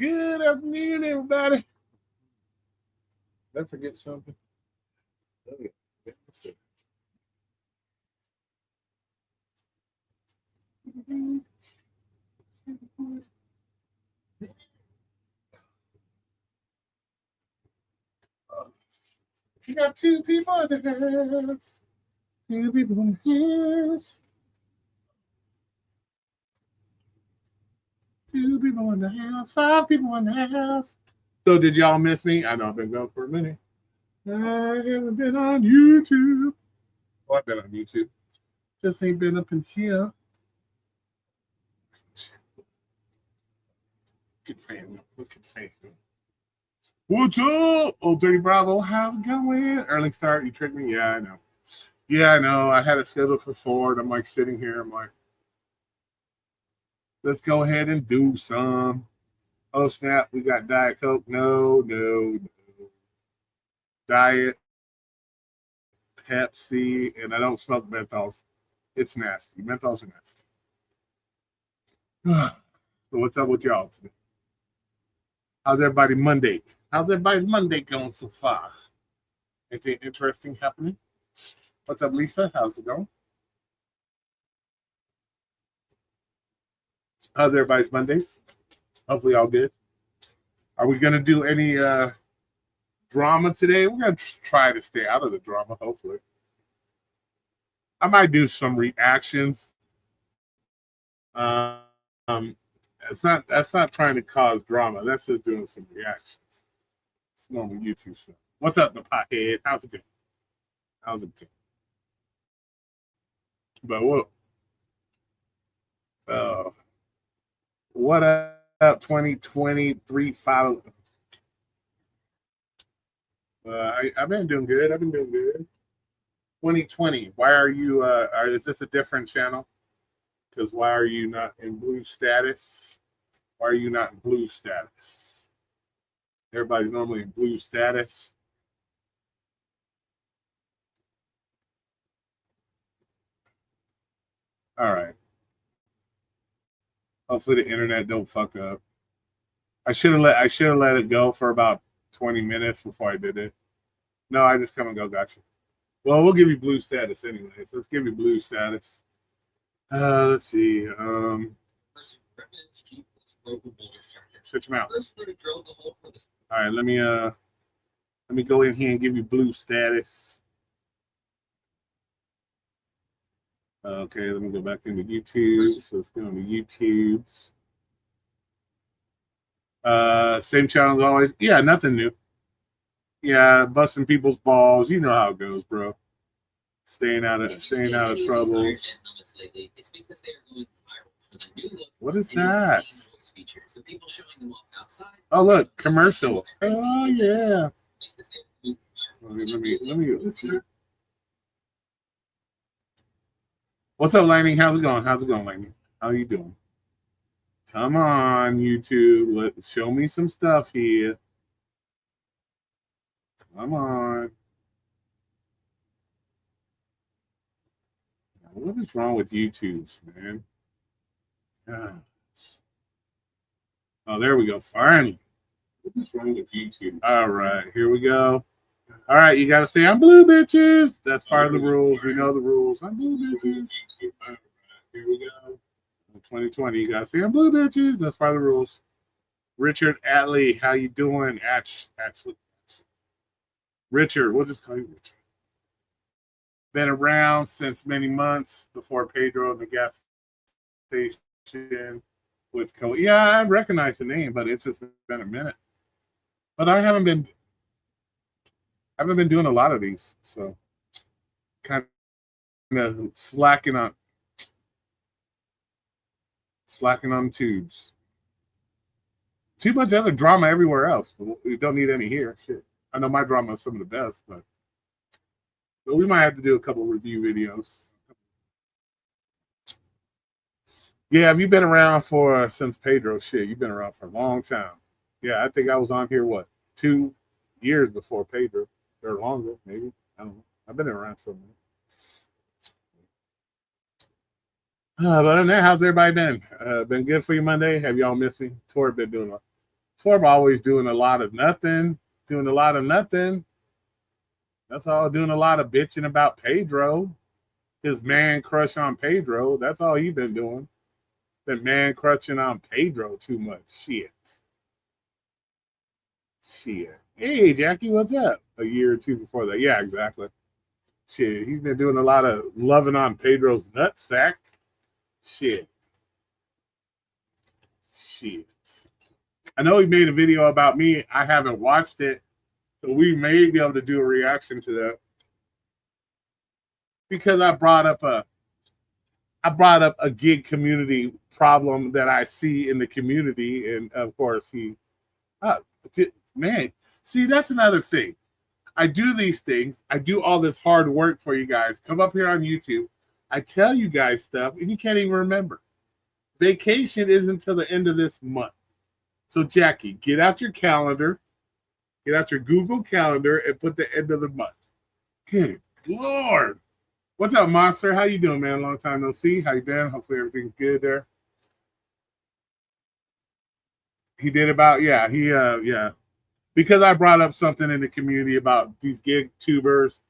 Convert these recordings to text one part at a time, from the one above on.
Good afternoon, everybody. Did I forget something? Oh, yeah. You got two people in the house. Two people in the house. Two people in the house. Five people in the house. So did y'all miss me? I know I've been gone for a minute. I haven't been on YouTube. Oh, I've been on YouTube. Just ain't been up in here. Good fan. Look at fan. What's up? Old Dirty Bravo. How's it going? Early start. You tricked me? Yeah, I know. Yeah, I know. I had it scheduled for 4. I'm like sitting here. I'm like, let's go ahead and do some. Oh, snap. We got Diet Coke. No. Diet, Pepsi, and I don't smoke menthols. It's nasty. Menthols are nasty. So what's up with y'all today? How's everybody Monday? How's everybody's Monday going so far? Anything interesting happening? What's up, Lisa? How's it going? How's everybody's Mondays? Hopefully all good. Are we going to do any drama today? We're going to try to stay out of the drama, hopefully. I might do some reactions. That's not trying to cause drama. That's just doing some reactions. It's normal YouTube stuff. What's up, the pothead? How's it going? How's it going? But what up, 2023 follow? I've been doing good. 2020. Why are you? Is this a different channel? Because why are you not in blue status? Why are you not in blue status? Everybody's normally in blue status. All right. Hopefully the internet don't fuck up. I should have let it go for about 20 minutes before I did it. No, I just come and go. Gotcha. Well, we'll give you blue status anyway. So let's give you blue status. Let's see. Shut your mouth. All right, let me go in here and give you blue status. Okay, let me go back into YouTube. So let's go into YouTube. Same channel as always. Yeah, nothing new. Yeah, busting people's balls. You know how it goes, bro. Staying out of trouble. What is that? Oh, look, commercial. Oh yeah. Let me listen. What's up, Lightning? How's it going? Lightning? How you doing? Come on, YouTube. Show me some stuff here. Come on. What is wrong with YouTube's, man? Gosh. Oh, there we go. Finally. What is wrong with YouTube? All right, here we go. All right, you got to say, I'm blue, bitches. That's part of the rules. We know the rules. I'm blue, bitches. All right, here we go. 2020, you got to say, I'm blue, bitches. That's part of the rules. Richard Atley, how you doing? Richard, we'll just call you Richard. Been around since many months before Pedro in the gas station with Cole. Yeah, I recognize the name, but it's just been a minute. But I haven't been doing a lot of these, so kind of slacking on tubes. Too much other drama everywhere else. We don't need any here. Shit. I know my drama is some of the best, but we might have to do a couple review videos. Yeah, have you been around since Pedro? Shit, you've been around for a long time. Yeah, I think I was on here, 2 years before Pedro, or longer, maybe. I don't know. I've been around for a minute. But other than that, how's everybody been? Been good for you Monday? Have y'all missed me? Tori been doing Torb always doing a lot of nothing. Doing a lot of nothing. That's all. Doing a lot of bitching about Pedro. His man crush on Pedro. That's all he been doing. Been man crushing on Pedro too much. Shit. Hey, Jackie, what's up? A year or two before that. Yeah, exactly. Shit, he's been doing a lot of loving on Pedro's nutsack. Shit. I know he made a video about me. I haven't watched it. So we may be able to do a reaction to that. Because I brought up a gig community problem that I see in the community. And of course man, see, that's another thing. I do these things. I do all this hard work for you guys. Come up here on YouTube. I tell you guys stuff and you can't even remember. Vacation isn't until the end of this month. So Jackie, get out your calendar, get out your Google Calendar and put the end of the month. Good Lord. What's up, Monster? How you doing, man? Long time no see. How you been? Hopefully everything's good there. He did about, yeah. Because I brought up something in the community about these gig tubers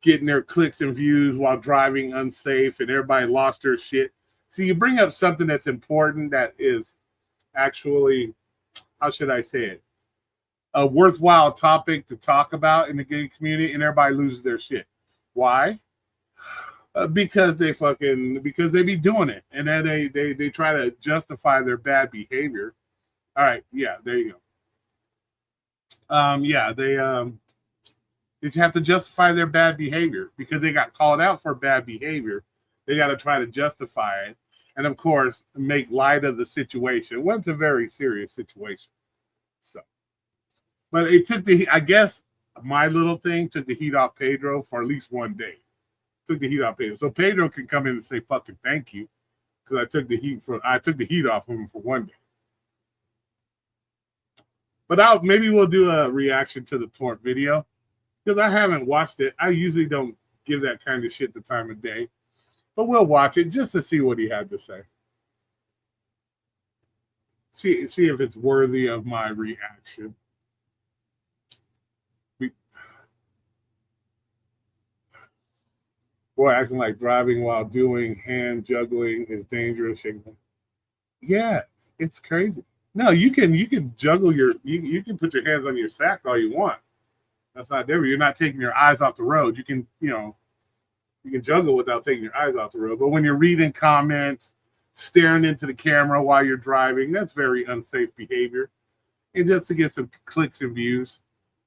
getting their clicks and views while driving unsafe and everybody lost their shit. So you bring up something that's important that is actually, how should I say it? A worthwhile topic to talk about in the gig community and everybody loses their shit. Why? Because they be doing it and then they try to justify their bad behavior. All right, yeah, there you go. They have to justify their bad behavior because they got called out for bad behavior. They got to try to justify it, and of course, make light of the situation. Well, it's a very serious situation. So, but it took I guess my little thing took the heat off Pedro for at least one day. Took the heat off Pedro, so Pedro can come in and say fucking thank you because I took the heat off him for one day. But maybe we'll do a reaction to the Torp video because I haven't watched it. I usually don't give that kind of shit the time of day, but we'll watch it just to see what he had to say. See if it's worthy of my reaction. Boy, acting like driving while doing hand juggling is dangerous. Yeah, it's crazy. No, you can juggle you can put your hands on your sack all you want. That's not different. You're not taking your eyes off the road. You can juggle without taking your eyes off the road. But when you're reading comments, staring into the camera while you're driving, that's very unsafe behavior. And just to get some clicks and views,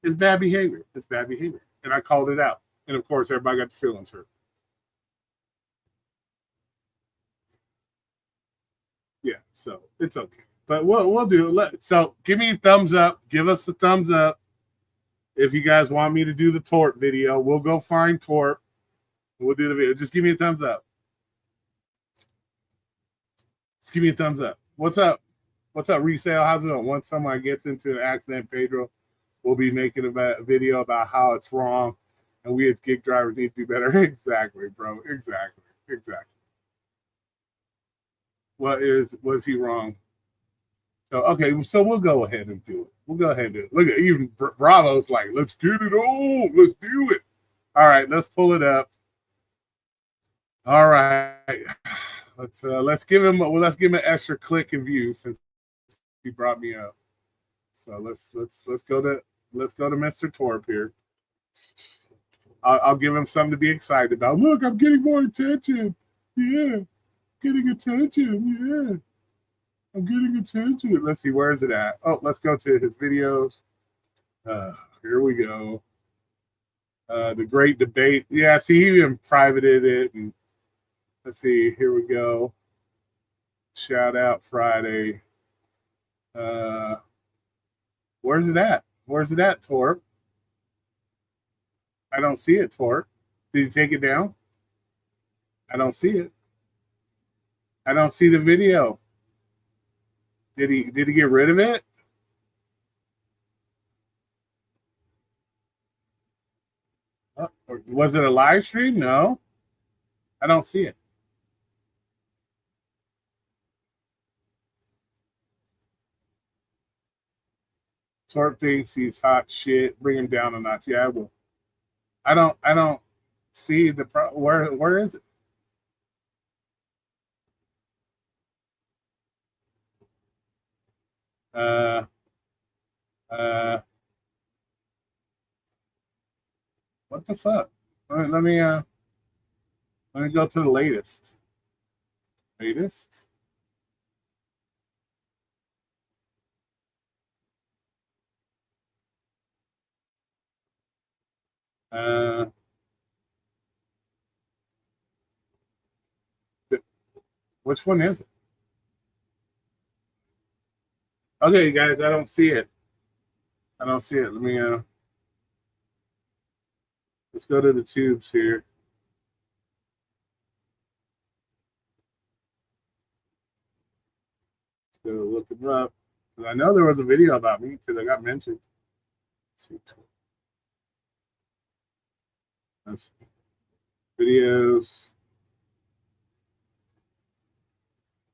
it's bad behavior. It's bad behavior. And I called it out. And of course, everybody got the feelings hurt. Yeah, so it's okay. But we'll do it. So give me a thumbs up. Give us a thumbs up. If you guys want me to do the Torp video, we'll go find Torp. We'll do the video. Just give me a thumbs up. Just give me a thumbs up. What's up? What's up, Resale? How's it going? Once someone gets into an accident, Pedro will be making a video about how it's wrong and we as gig drivers need to be better. Exactly, bro. Exactly. Was he wrong? So, okay, so we'll go ahead and do it. Look at even Bravo's like, let's get it on. Let's do it. All right, let's pull it up. All right, let's give him an extra click and view since he brought me up. So let's go to Mr. Torp here. I'll give him something to be excited about. Look, I'm getting more attention. Yeah, getting attention. Yeah. I'm getting attention. Let's see, where is it at? Oh, let's go to his videos. Here we go. The great debate. Yeah, see, he even privated it. And let's see, here we go. Shout out Friday. Where's it at? Where's it at, Torp? I don't see it, Torp. Did you take it down? I don't see it. I don't see the video. Did he get rid of it? Or was it a live stream? No. I don't see it. Torp thinks he's hot shit. Bring him down a notch. Yeah, I will. I don't see the where is it? What the fuck? Let me go to the latest. Latest. Which one is it? Okay, guys, I don't see it. I don't see it. Let me let's go to the tubes here. Let's go look it up. I know there was a video about me because I got mentioned. Let's see. Let's see. Videos.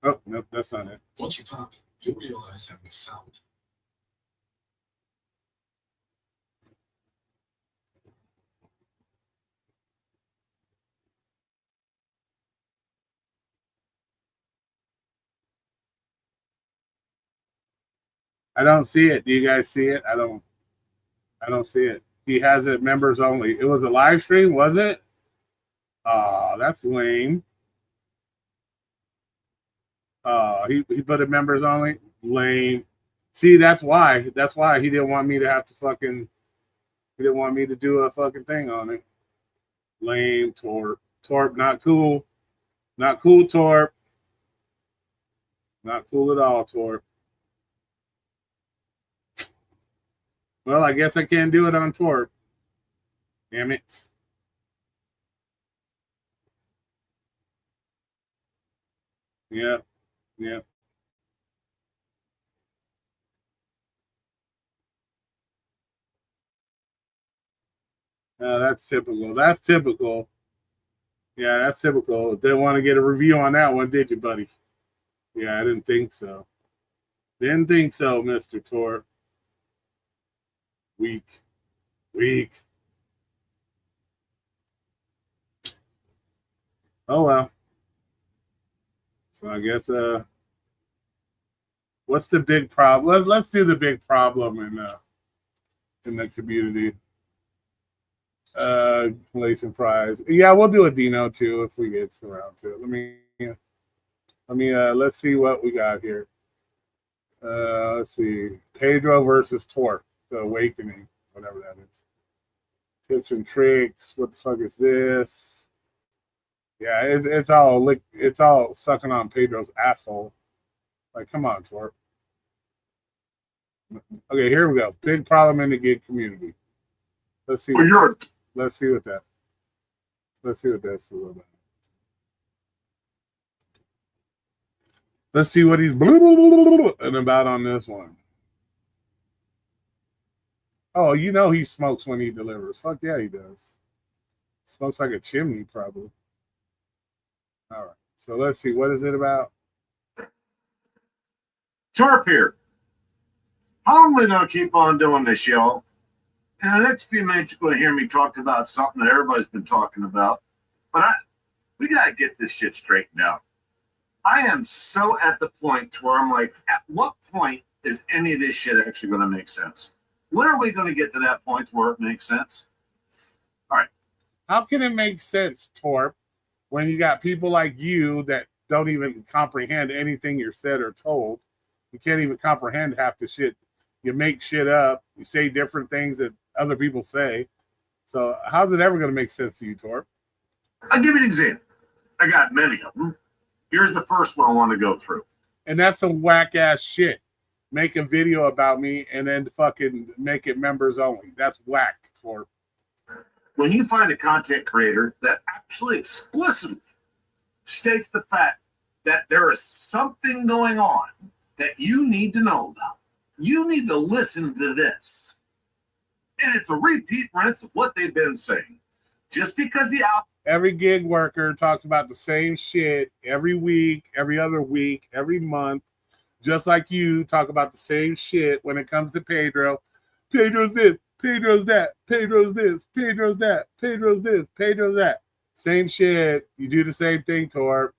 Oh, nope, that's not it. Once you pop, you'll realize having found it. I don't see it. Do you guys see it? I don't see it. He has it members only. It was a live stream, was it? Oh, that's lame. He put it members only. Lame. See, that's why. That's why he didn't want me to have to fucking. He didn't want me to do a fucking thing on it. Lame. Torp. Torp. Not cool. Not cool. Torp. Not cool at all. Torp. Well, I guess I can't do it on Torp. Damn it. Yeah. Yeah. That's typical. That's typical. Yeah, that's typical. Didn't want to get a review on that one, did you, buddy? Yeah, I didn't think so. Didn't think so, Mr. Torp. Weak. Oh well. So I guess what's the big problem? Let's do the big problem in the community. Relation prize. Yeah, we'll do a Dino too if we get around to it. Let's see what we got here. Let's see. Pedro versus Torp, the Awakening, whatever that is. Tips and tricks. What the fuck is this? Yeah, it's all sucking on Pedro's asshole. Like, come on, Torp. Okay, here we go. Big problem in the gig community. Let's see. Let's see what that's a little bit. Let's see what he's and about on this one. Oh, you know he smokes when he delivers. Fuck yeah, he does. Smokes like a chimney, probably. All right. So let's see. What is it about? Torp here. How long are we going to keep on doing this, y'all? In the next few minutes, you're going to hear me talk about something that everybody's been talking about. But we got to get this shit straightened out. I am so at the point where I'm like, at what point is any of this shit actually going to make sense? When are we going to get to that point where it makes sense? All right. How can it make sense, Torp, when you got people like you that don't even comprehend anything you're said or told? You can't even comprehend half the shit. You make shit up. You say different things that other people say. So how's it ever going to make sense to you, Torp? I'll give you an example. I got many of them. Here's the first one I want to go through. And that's some whack ass shit. Make a video about me and then fucking make it members only. That's whack, Torp. When you find a content creator that actually explicitly states the fact that there is something going on that you need to know about, you need to listen to this. And it's a repeat rinse of what they've been saying. Just because every gig worker talks about the same shit every week, every other week, every month, just like you talk about the same shit when it comes to Pedro. Pedro's this, Pedro's that, Pedro's this, Pedro's that, Pedro's this, Pedro's that. Same shit. You do the same thing, Torp.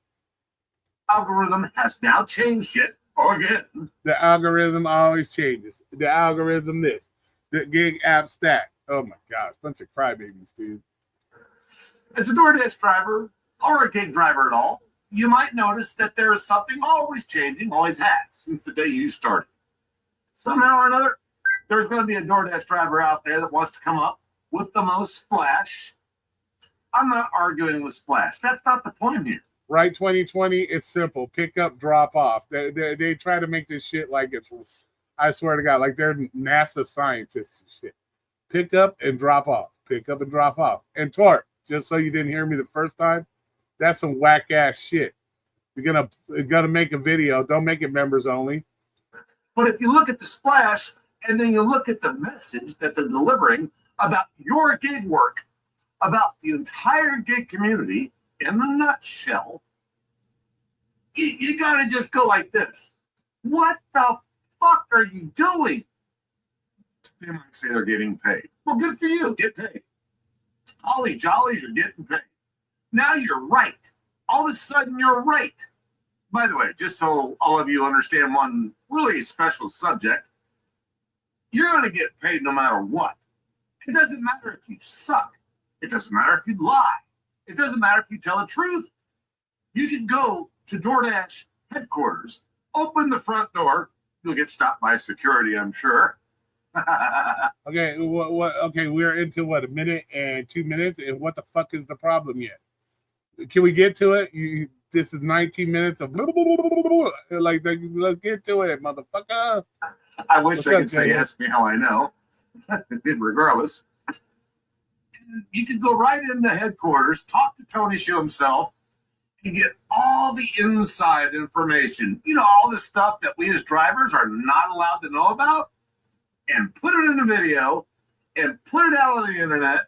Algorithm has now changed it again. The algorithm always changes. The algorithm this. The gig app stack. Oh my gosh, bunch of crybabies, dude. As a DoorDash driver or a gig driver at all, you might notice that there is something always changing, always has, since the day you started. Somehow or another, there's going to be a DoorDash driver out there that wants to come up with the most splash. I'm not arguing with splash. That's not the point here. Right, 2020, it's simple. Pick up, drop off. They try to make this shit like it's, I swear to God, like they're NASA scientists and shit. Pick up and drop off. Pick up and drop off. And Torp, just so you didn't hear me the first time, that's some whack ass shit. You're gonna make a video. Don't make it members only. But if you look at the splash and then you look at the message that they're delivering about your gig work, about the entire gig community in a nutshell, you gotta just go like this. What the fuck are you doing? They might say they're getting paid. Well, good for you. Get paid. Holly jollies, you're getting paid. Now you're right. All of a sudden, you're right. By the way, just so all of you understand one really special subject, you're going to get paid no matter what. It doesn't matter if you suck. It doesn't matter if you lie. It doesn't matter if you tell the truth. You can go to DoorDash headquarters, open the front door. You'll get stopped by security, I'm sure. Okay, okay, we're into what, a minute and 2 minutes, and what the fuck is the problem yet? Can we get to it? This is 19 minutes of blah, blah, blah, blah, blah. Like, let's get to it, motherfucker. I wish I could say ask me how I know. Regardless, you could go right into headquarters, talk to Tony Show himself, and get all the inside information. You know, all the stuff that we as drivers are not allowed to know about, and put it in a video and put it out on the internet,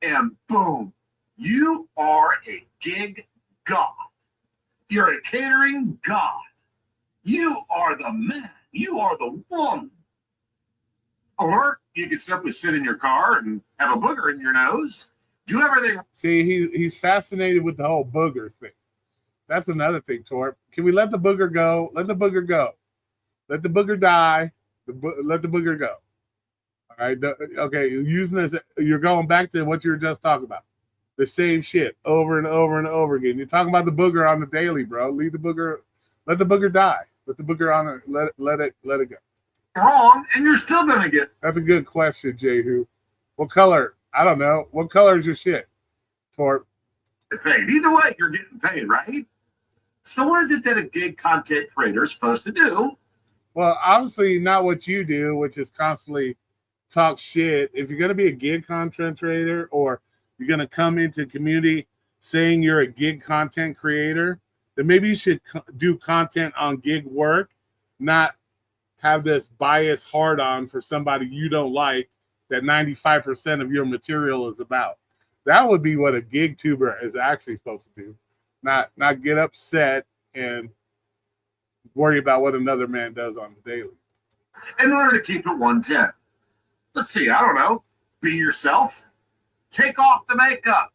and boom, you are a gig god. You're a catering god. You are the man. You are the woman. Or you could simply sit in your car and have a booger in your nose. Do everything. See, he's fascinated with the whole booger thing. That's another thing, Torp. Can we let the booger go? Let the booger go. Let the booger die. Let the booger go. All right. Okay. Using this, you're going back to what you were just talking about. The same shit over and over and over again. You're talking about the booger on the daily, bro. Leave the booger. Let the booger die. Let the booger on it. Let it go. Wrong, and you're still gonna get. That's a good question, Jehu. What color? I don't know. What color is your shit, Torp? Paid. Either way, you're getting paid, right? So what is it that a gig content creator is supposed to do? Well, obviously not what you do, which is constantly talk shit. If you're going to be a gig content creator, or you're going to come into community saying you're a gig content creator, then maybe you should do content on gig work, not have this bias hard on for somebody you don't like that 95% of your material is about. That would be what a gig tuber is actually supposed to do. Not get upset and worry about what another man does on the daily. In order to keep it 110. Let's see, I don't know. Be yourself. Take off the makeup.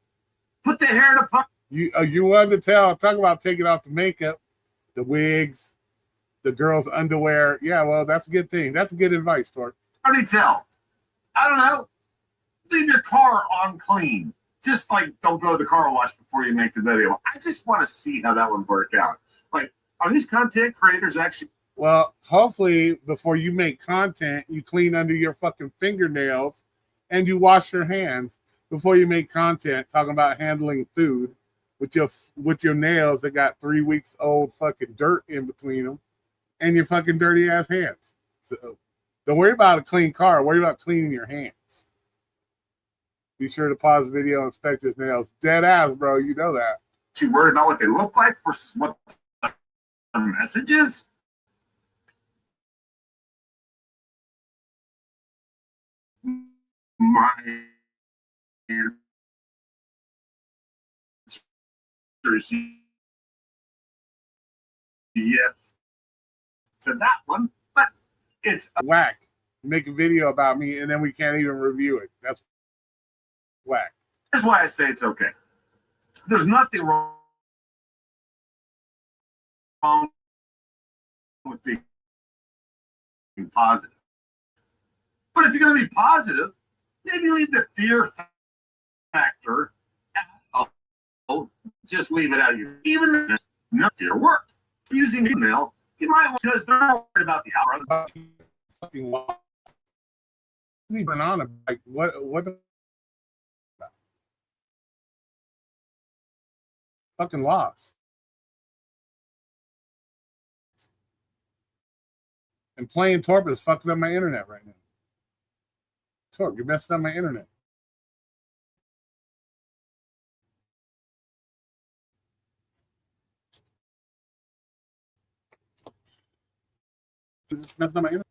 Put the hair to pump. You wanted to talk about taking off the makeup, the wigs, the girls' underwear. Yeah, well, that's a good thing. That's good advice, Torp. Tell. I don't know. Leave your car on clean. Just like don't go to the car wash before you make the video. I just want to see how that would work out. Like, are these content creators actually? Well, hopefully before you make content, you clean under your fucking fingernails and you wash your hands before you make content talking about handling food with your nails that got 3 weeks old fucking dirt in between them and your fucking dirty ass hands. So don't worry about a clean car. Worry about cleaning your hands. Be sure to pause the video and inspect his nails. Dead ass, bro. You know that. Too worried about what they look like versus what the message is? My answer is yes. to that one, but it's whack. Make a video about me and then we can't even review it. That's whack. Here's why I say it's okay. There's nothing wrong with being positive. But if you're going to be positive, maybe leave the fear factor out. Just leave it out of you. Even if no fear work. Using email, you might because they're not worried about the hour. Fucking lost. Banana, like what the fucking lost. And playing Torp is fucking up my internet right now. Torp, you're messing up my internet. It's messing up my internet.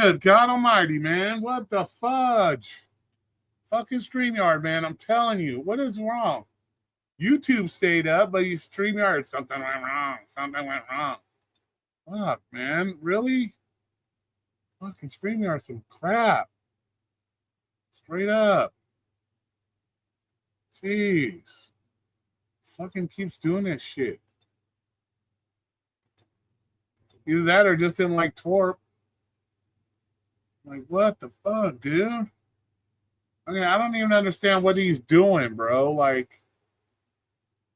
Good God Almighty, man! What the fudge? Fucking StreamYard, man! I'm telling you, what is wrong? YouTube stayed up, but you StreamYard, something went wrong. Something went wrong. Fuck, man, really? Fucking StreamYard, some crap. Straight up. Jeez. Fucking keeps doing this shit. Either that or just didn't like Torp. Like, what the fuck, dude? Okay, I don't even understand what he's doing, bro. Like,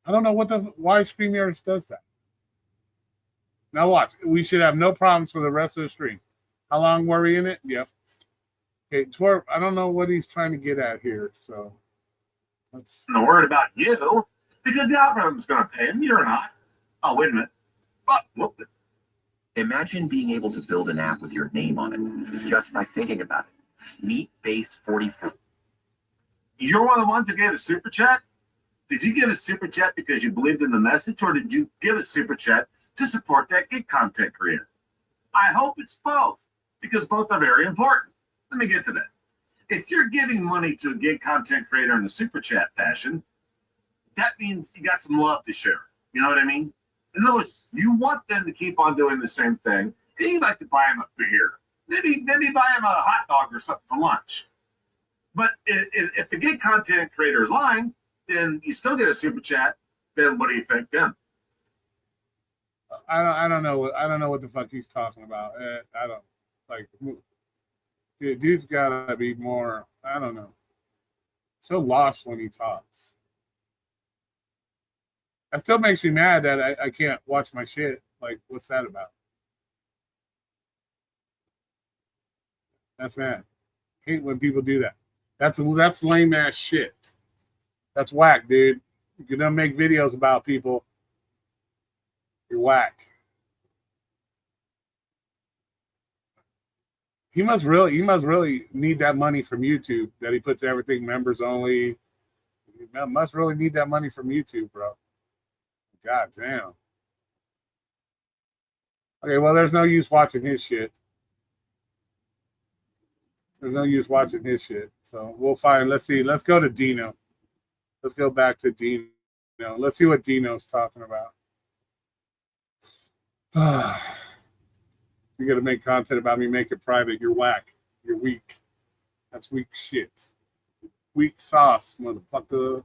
I don't know why StreamYard does that. Now watch. We should have no problems for the rest of the stream. How long were we in it? Yep. Okay, Torp, I don't know what he's trying to get at here, so let's. I'm worried about you because the algorithm's going to pay him. You're not. Oh, wait a minute. Whoop. Imagine being able to build an app with your name on it just by thinking about it. Meet Base 44. You're one of the ones that gave a super chat? Did you give a super chat because you believed in the message, or did you give a super chat to support that gig content creator? I hope it's both, because both are very important. Let me get to that. If you're giving money to a gig content creator in a super chat fashion, that means you got some love to share. You know what I mean? In other words, you want them to keep on doing the same thing, and you'd like to buy them a beer. Maybe buy them a hot dog or something for lunch. But if the gig content creator is lying, then you still get a super chat. Then what do you think then? I don't know. I don't know what the fuck he's talking about. I don't like. Dude's gotta be more. I don't know. So lost when he talks. That still makes me mad that I can't watch my shit. Like, what's that about? That's mad. Hate when people do that. That's lame ass shit. That's whack, dude. You can make videos about people. You're whack. He must really need that money from YouTube that he puts everything members only. He must really need that money from YouTube, bro. God damn. Okay, well, there's no use watching his shit. There's no use watching his shit. So we'll find. Let's see. Let's go to Dino. Let's go back to Dino. Let's see what Dino's talking about. You're gonna make content about me, make it private. You're whack. You're weak. That's weak shit. Weak sauce, motherfucker.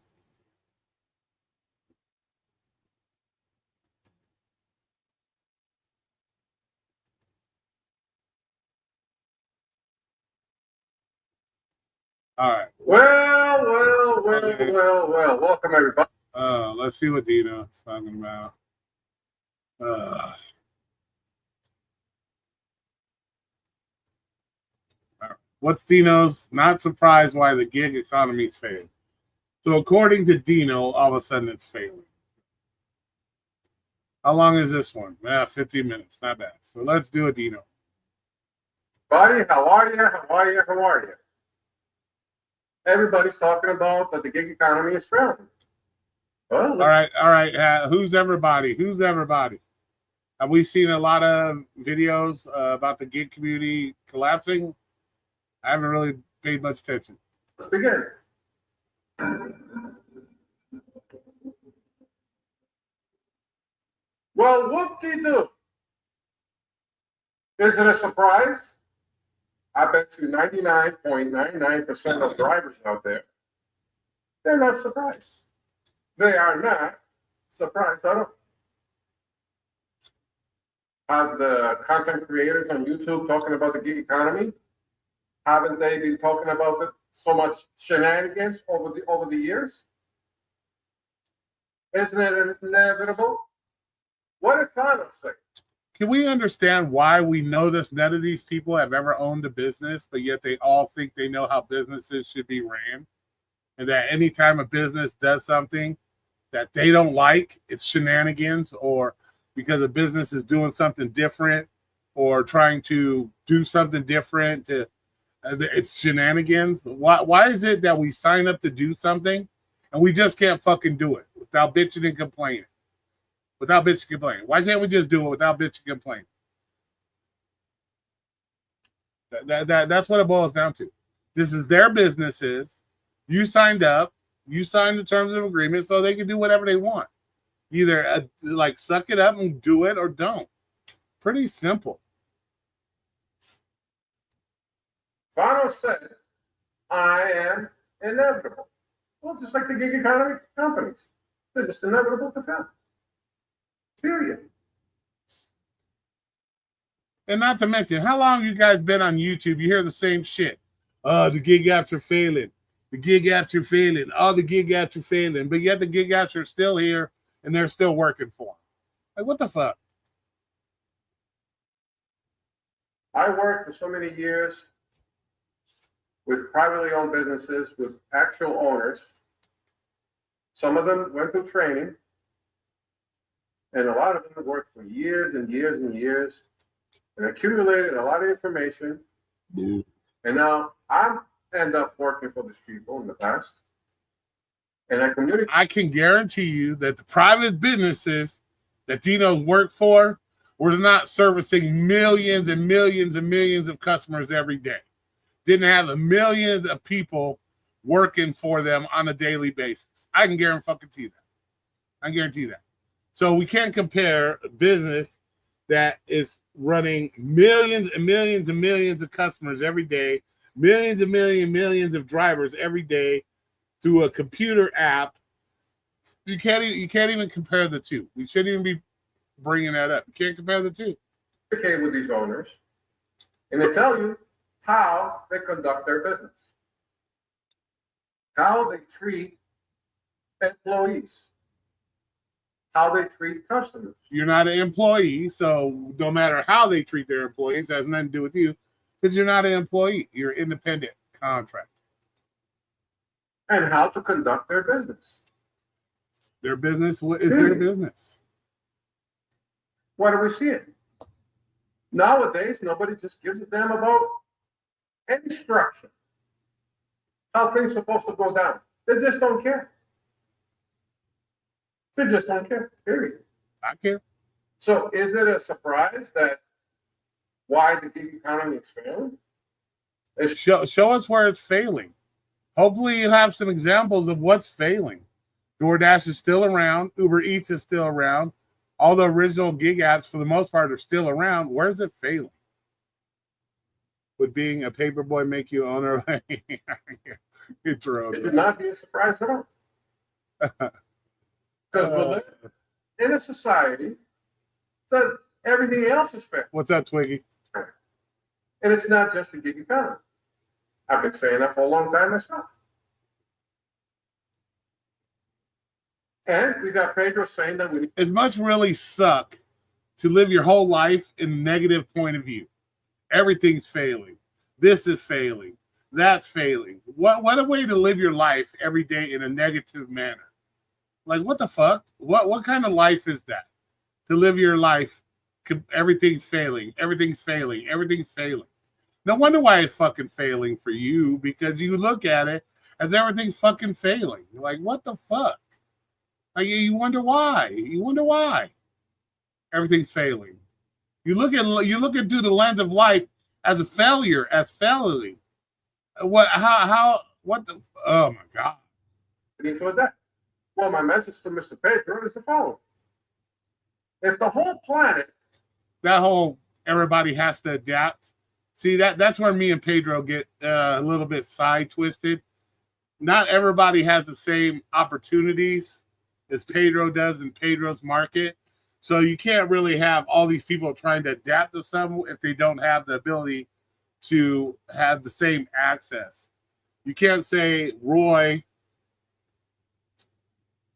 All right. Well. Okay. Welcome, everybody. Let's see what Dino's talking about. What's Dino's? Not surprised why the gig economy's failing. So according to Dino, all of a sudden it's failing. How long is this one? 15 minutes. Not bad. So let's do a Dino. Buddy, how are you? Everybody's talking about that the gig economy is failing. Well, All right. Who's everybody? Have we seen a lot of videos about the gig community collapsing? I haven't really paid much attention. let's begin. Well, whoop-de-doo. Is it a surprise? I bet you 99.99% of drivers out there, they're not surprised. They are not surprised at all. Have the content creators on YouTube talking about the gig economy? Haven't they been talking about it so much shenanigans over the years? Isn't it inevitable? What does Thanos say? Can we understand why we notice none of these people have ever owned a business, but yet they all think they know how businesses should be ran? And that anytime a business does something that they don't like, it's shenanigans, or because a business is doing something different or trying to do something different, it's shenanigans. Why is it that we sign up to do something and we just can't fucking do it without bitching and complaining? Why can't we just do it without bitching and complaining? That's what it boils down to. This is their businesses. You signed up. You signed the terms of agreement so they can do whatever they want. Either like suck it up and do it or don't. Pretty simple. Fano said, I am inevitable. Well, just like the gig economy companies. They're just inevitable to fail. Period. And not to mention, how long you guys been on YouTube? You hear the same shit. Oh, the gig apps are failing. The gig apps are failing. Oh, the gig apps are failing. But yet the gig apps are still here and they're still working for them. Like, what the fuck? I worked for so many years with privately owned businesses with actual owners. Some of them went through training, and a lot of them worked for years and years and years and accumulated a lot of information. Dude. And now I end up working for these people in the past. And I communicate. I can guarantee you that the private businesses that Dino's worked for was not servicing millions and millions and millions of customers every day. Didn't have millions of people working for them on a daily basis. I can guarantee that. I guarantee that. So we can't compare a business that is running millions and millions and millions of customers every day, millions and millions of drivers every day through a computer app. You can't even compare the two. We shouldn't even be bringing that up. You can't compare the two. Communicate with these owners, and they tell you how they conduct their business, how they treat employees, how they treat customers. You're not an employee, so no matter how they treat their employees, it has nothing to do with you because you're not an employee. You're an independent contractor. And how to conduct their business. Their business is their business. What are we seeing? Nowadays, nobody just gives a damn about any structure, how things are supposed to go down. They just don't care. They just don't care, period. I care. So is it a surprise that why the gig economy is failing? Show us where it's failing. Hopefully you have some examples of what's failing. DoorDash is still around. Uber Eats is still around. All the original gig apps, for the most part, are still around. Where's it failing? Would being a paperboy make you owner? It drove. It should not be a surprise at all. Because we live in a society that everything else is fair. What's up, Twiggy? And it's not just the gig economy. I've been saying that for a long time myself. And we got Pedro saying that we. It must really suck to live your whole life in a negative point of view. Everything's failing. This is failing. That's failing. What a way to live your life every day in a negative manner. Like, what the fuck? What kind of life is that? To live your life, everything's failing. Everything's failing. Everything's failing. No wonder why it's fucking failing for you, because you look at it as everything fucking failing. You're like, what the fuck? Like, you wonder why. You wonder why everything's failing. You look at through the lens of life as a failure, as failing. What the? Oh my God. Into that. Well, my message to Mr. Pedro is the following: if the whole planet, that whole everybody has to adapt. See, that's where me and Pedro get a little bit side twisted. Not everybody has the same opportunities as Pedro does in Pedro's market. So you can't really have all these people trying to adapt to something if they don't have the ability to have the same access. You can't say, Roy,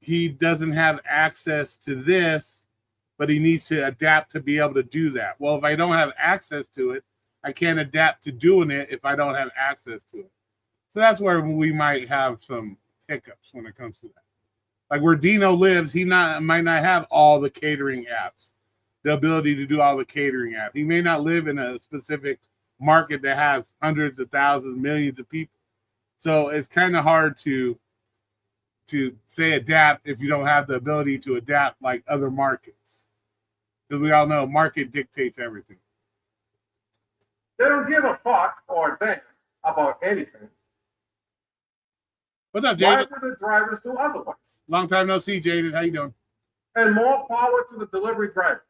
he doesn't have access to this, but he needs to adapt to be able to do that. Well, if I don't have access to it, I can't adapt to doing it if I don't have access to it. So that's where we might have some hiccups when it comes to that. Like where Dino lives, he might not have all the catering apps, the ability to do all the catering apps. He may not live in a specific market that has hundreds of thousands, millions of people. So it's kind of hard to say adapt if you don't have the ability to adapt like other markets. Because we all know market dictates everything. They don't give a fuck or damn about anything. What's up, Why Jaden? would the drivers do otherwise? Long time no see, Jaden. How you doing? And more power to the delivery drivers.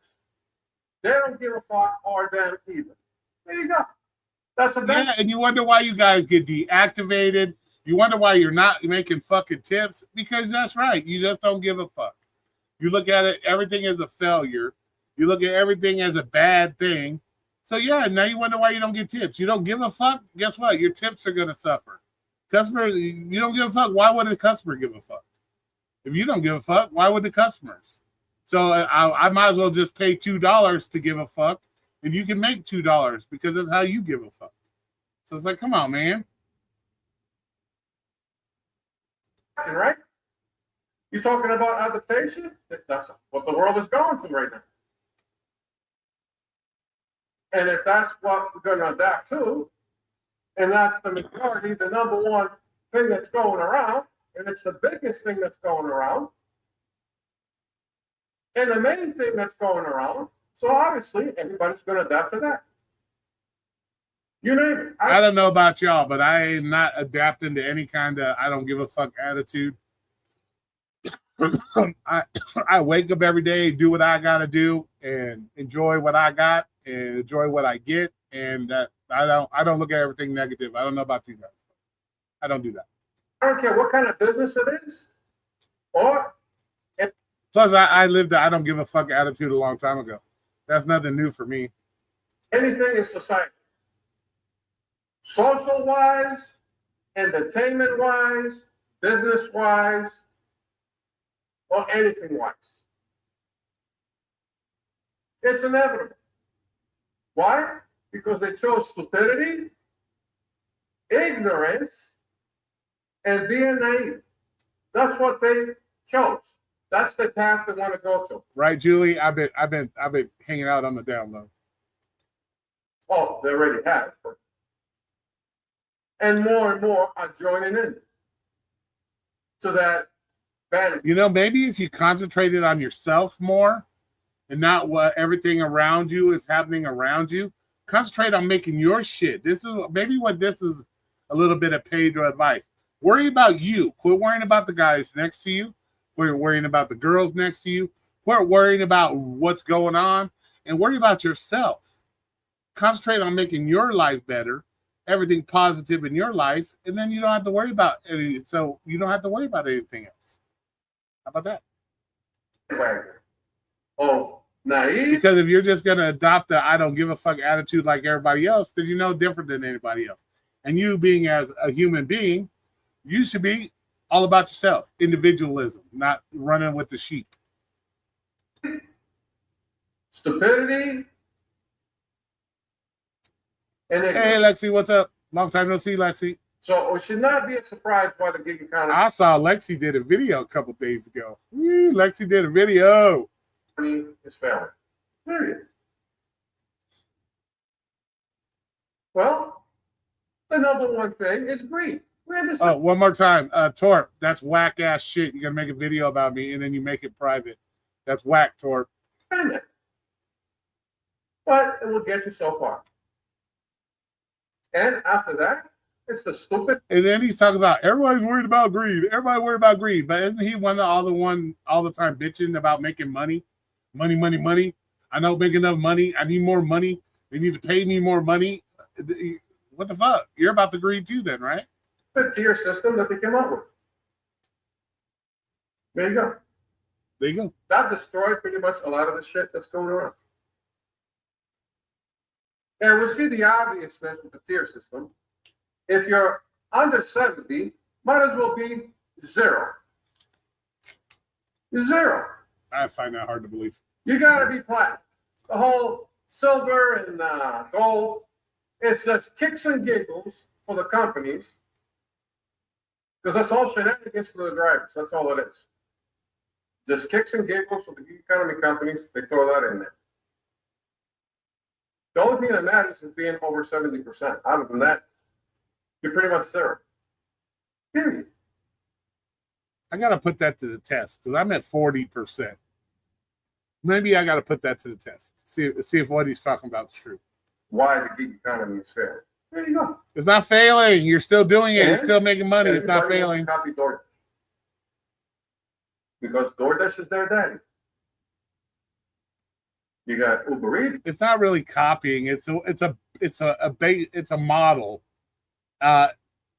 They don't give a fuck or damn either. There you go. That's a Yeah, and you wonder why you guys get deactivated. You wonder why you're not making fucking tips, because that's right. You just don't give a fuck. You look at it, everything as a failure. You look at everything as a bad thing. So yeah, now you wonder why you don't get tips. You don't give a fuck. Guess what? Your tips are going to suffer. Customer, you don't give a fuck. Why would a customer give a fuck? If you don't give a fuck, why would the customers? So I might as well just pay $2 to give a fuck, and you can make $2 because that's how you give a fuck. So it's like, come on, man. right? You're talking about adaptation? That's what the world is going through right now. And if that's what we're going to adapt to, and that's the majority, the number one thing that's going around, and it's the biggest thing that's going around, and the main thing that's going around, so obviously everybody's going to adapt to that. You name it. I don't know about y'all, but I am not adapting to any kind of I don't give a fuck attitude. I wake up every day, do what I got to do, and enjoy what I got, and enjoy what I get, and I don't look at everything negative. I don't know about you guys. I don't do that. I don't care what kind of business it is, or plus I lived the I don't give a fuck attitude a long time ago. That's nothing new for me. anything in society. Social wise, entertainment wise, business wise, or anything wise. It's inevitable. Why? Because they chose stupidity, ignorance, and being naive. That's what they chose. That's the path they want to go to. Right, Julie? I've been hanging out on the down low. Oh, they already have. And more are joining in to that band. You know, maybe if you concentrated on yourself more and not what everything around you is happening around you, concentrate on making your shit. This is maybe what this is a little bit of Pedro advice. Worry about you. Quit worrying about the guys next to you. Quit worrying about the girls next to you. Quit worrying about what's going on and worry about yourself. Concentrate on making your life better, everything positive in your life, and then you don't have to worry about it. So you don't have to worry about anything else. How about that? Of naive. Because if you're just going to adopt the I don't give a fuck attitude like everybody else, then you're no different than anybody else. And you being as a human being, you should be all about yourself. Individualism, not running with the sheep. Stupidity. And Hey, Lexi, what's up? Long time no see, Lexi. So it should not be a surprise why the gig economy I saw Lexi did a video a couple days ago. Woo, Lexi did a video. is failing. Period. Well, the number one thing is greed. We had this. Oh, one more time. Torp, that's whack ass shit. You're going to make a video about me and then you make it private. That's whack, Torp. But it will get you so far. And after that, it's the stupid. And then he's talking about everybody's worried about greed. Everybody worried about greed. But isn't he one all the time bitching about making money? Money. I don't make enough money. I need more money. They need to pay me more money. What the fuck? You're about the greed too then, right? The tier system that they came up with. There you go. There you go. That destroyed pretty much a lot of the shit that's going around. And we see the obviousness with the tier system. If you're under 70, might as well be 0. 0. I find that hard to believe. You got to be platinum. The whole silver and gold, it's just kicks and giggles for the companies. Because that's all shenanigans for the drivers. That's all it is. Just kicks and giggles for the economy companies. They throw that in there. The only thing that matters is being over 70%. Other than that, you're pretty much 0. Period. I got to put that to the test because I'm at 40%. Maybe I got to put that to the test. See if what he's talking about is true. why the gig economy is failing. There you go. It's not failing. You're still doing it. You're And still making money. It's not everybody failing. wants to copy DoorDash. Because DoorDash is their daddy. You got Uber Eats. It's not really copying. It's a model.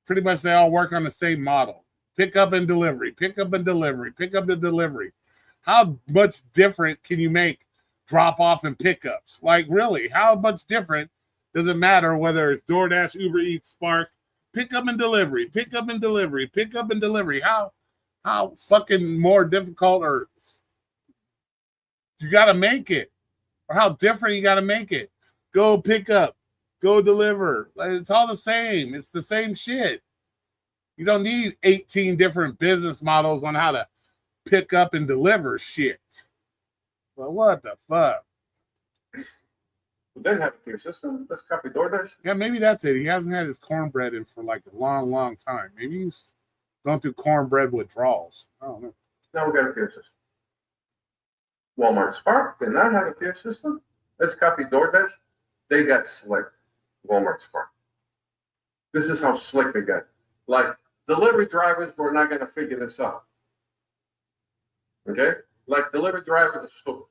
Pretty much they all work on the same model. Pick up and delivery. Pick up and delivery. Pick up and delivery. How much different can you make drop off and pickups? Like really, how much different does it matter whether it's DoorDash, Uber Eats, Spark, pick up and delivery, pick up and delivery, pick up and delivery? How fucking more difficult or you got to make it, or how different you got to make it? Go pick up, go deliver. It's all the same. It's the same shit. You don't need 18 different business models on how to pick up and deliver shit. Well, what the fuck? We didn't have a tier system. Let's copy DoorDash. Yeah, maybe that's it. He hasn't had his cornbread in for like a long, long time. Maybe he's going through cornbread withdrawals. I don't know. Now we got a tier system. Walmart Spark did not have a tier system. Let's copy DoorDash. They got slick. Walmart Spark. This is how slick they got. Like delivery drivers were not going to figure this out. Okay? Like delivery drivers are stupid.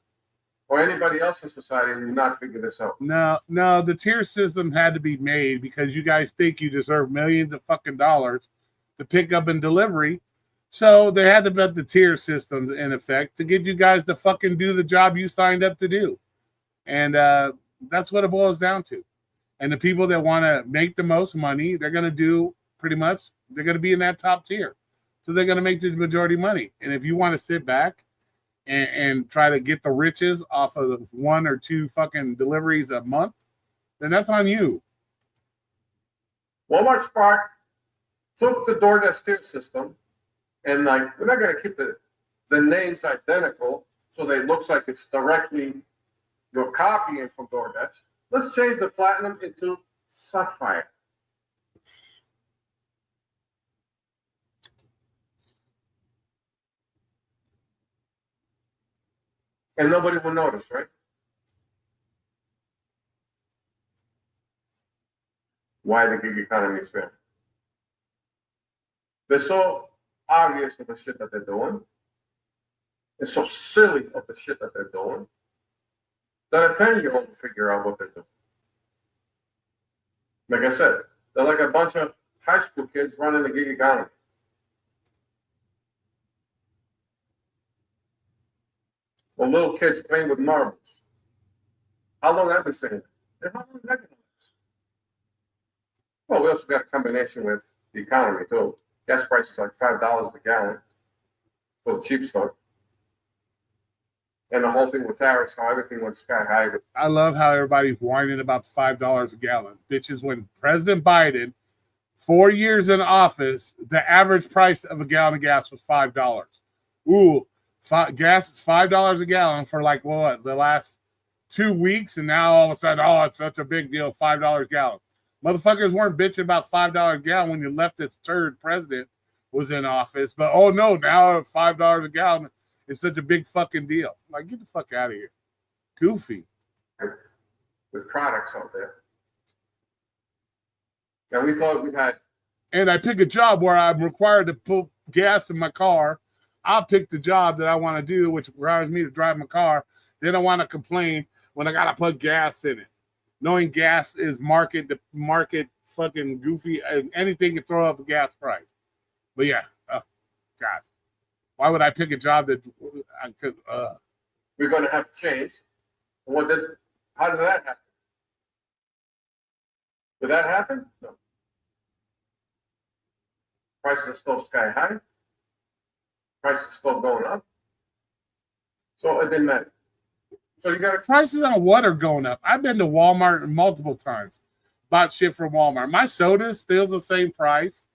Or anybody else in society will not figure this out. No, the tier system had to be made because you guys think you deserve millions of fucking dollars to pick up and delivery. So they had to put the tier system in effect to get you guys to fucking do the job you signed up to do. And that's what it boils down to. And the people that want to make the most money, they're going to do pretty much, they're going to be in that top tier. So they're going to make the majority money. And if you want to sit back and try to get the riches off of 1 or 2 fucking deliveries a month, then that's on you. Walmart Spark took the DoorDash tier system and like, we're not going to keep the names identical so that it looks like it's directly you're copying from DoorDash. Let's change the platinum into sapphire. And nobody will notice, right? Why the gig economy is failing. They're so obvious of the shit that they're doing. It's so silly of the shit that they're doing that a 10-year-old will figure out what they're doing. Like I said, they're like a bunch of high school kids running the gig economy. Or little kids playing with marbles. How long have I been saying that? How long have that been? Well, we also got a combination with the economy too. Gas prices like $5 a gallon for the cheap stuff. And the whole thing with tariffs, how everything went sky high. I love how everybody's whining about the $5 a gallon. Bitches, when President Biden, 4 years in office, the average price of a gallon of gas was $5. Ooh, gas is $5 a gallon for like what, the last 2 weeks, and now all of a sudden, oh, it's such a big deal, $5 a gallon. Motherfuckers weren't bitching about $5 a gallon when your leftist turd president was in office, but oh no, now $5 a gallon is such a big fucking deal. Like, get the fuck out of here. Goofy. With products out there. And we thought we had. And I pick a job where I'm required to put gas in my car. I'll pick the job that I want to do, which requires me to drive my car. Then I want to complain when I got to put gas in it. Knowing gas is market fucking goofy. Anything can throw up a gas price. But yeah, oh, God. Why would I pick a job that I could? We're going to have change. How did that happen? Did that happen? No. Prices are still sky high. Prices are still going up. So it didn't matter. So you got prices on what are going up. I've been to Walmart multiple times, bought shit from Walmart. My soda is still the same price.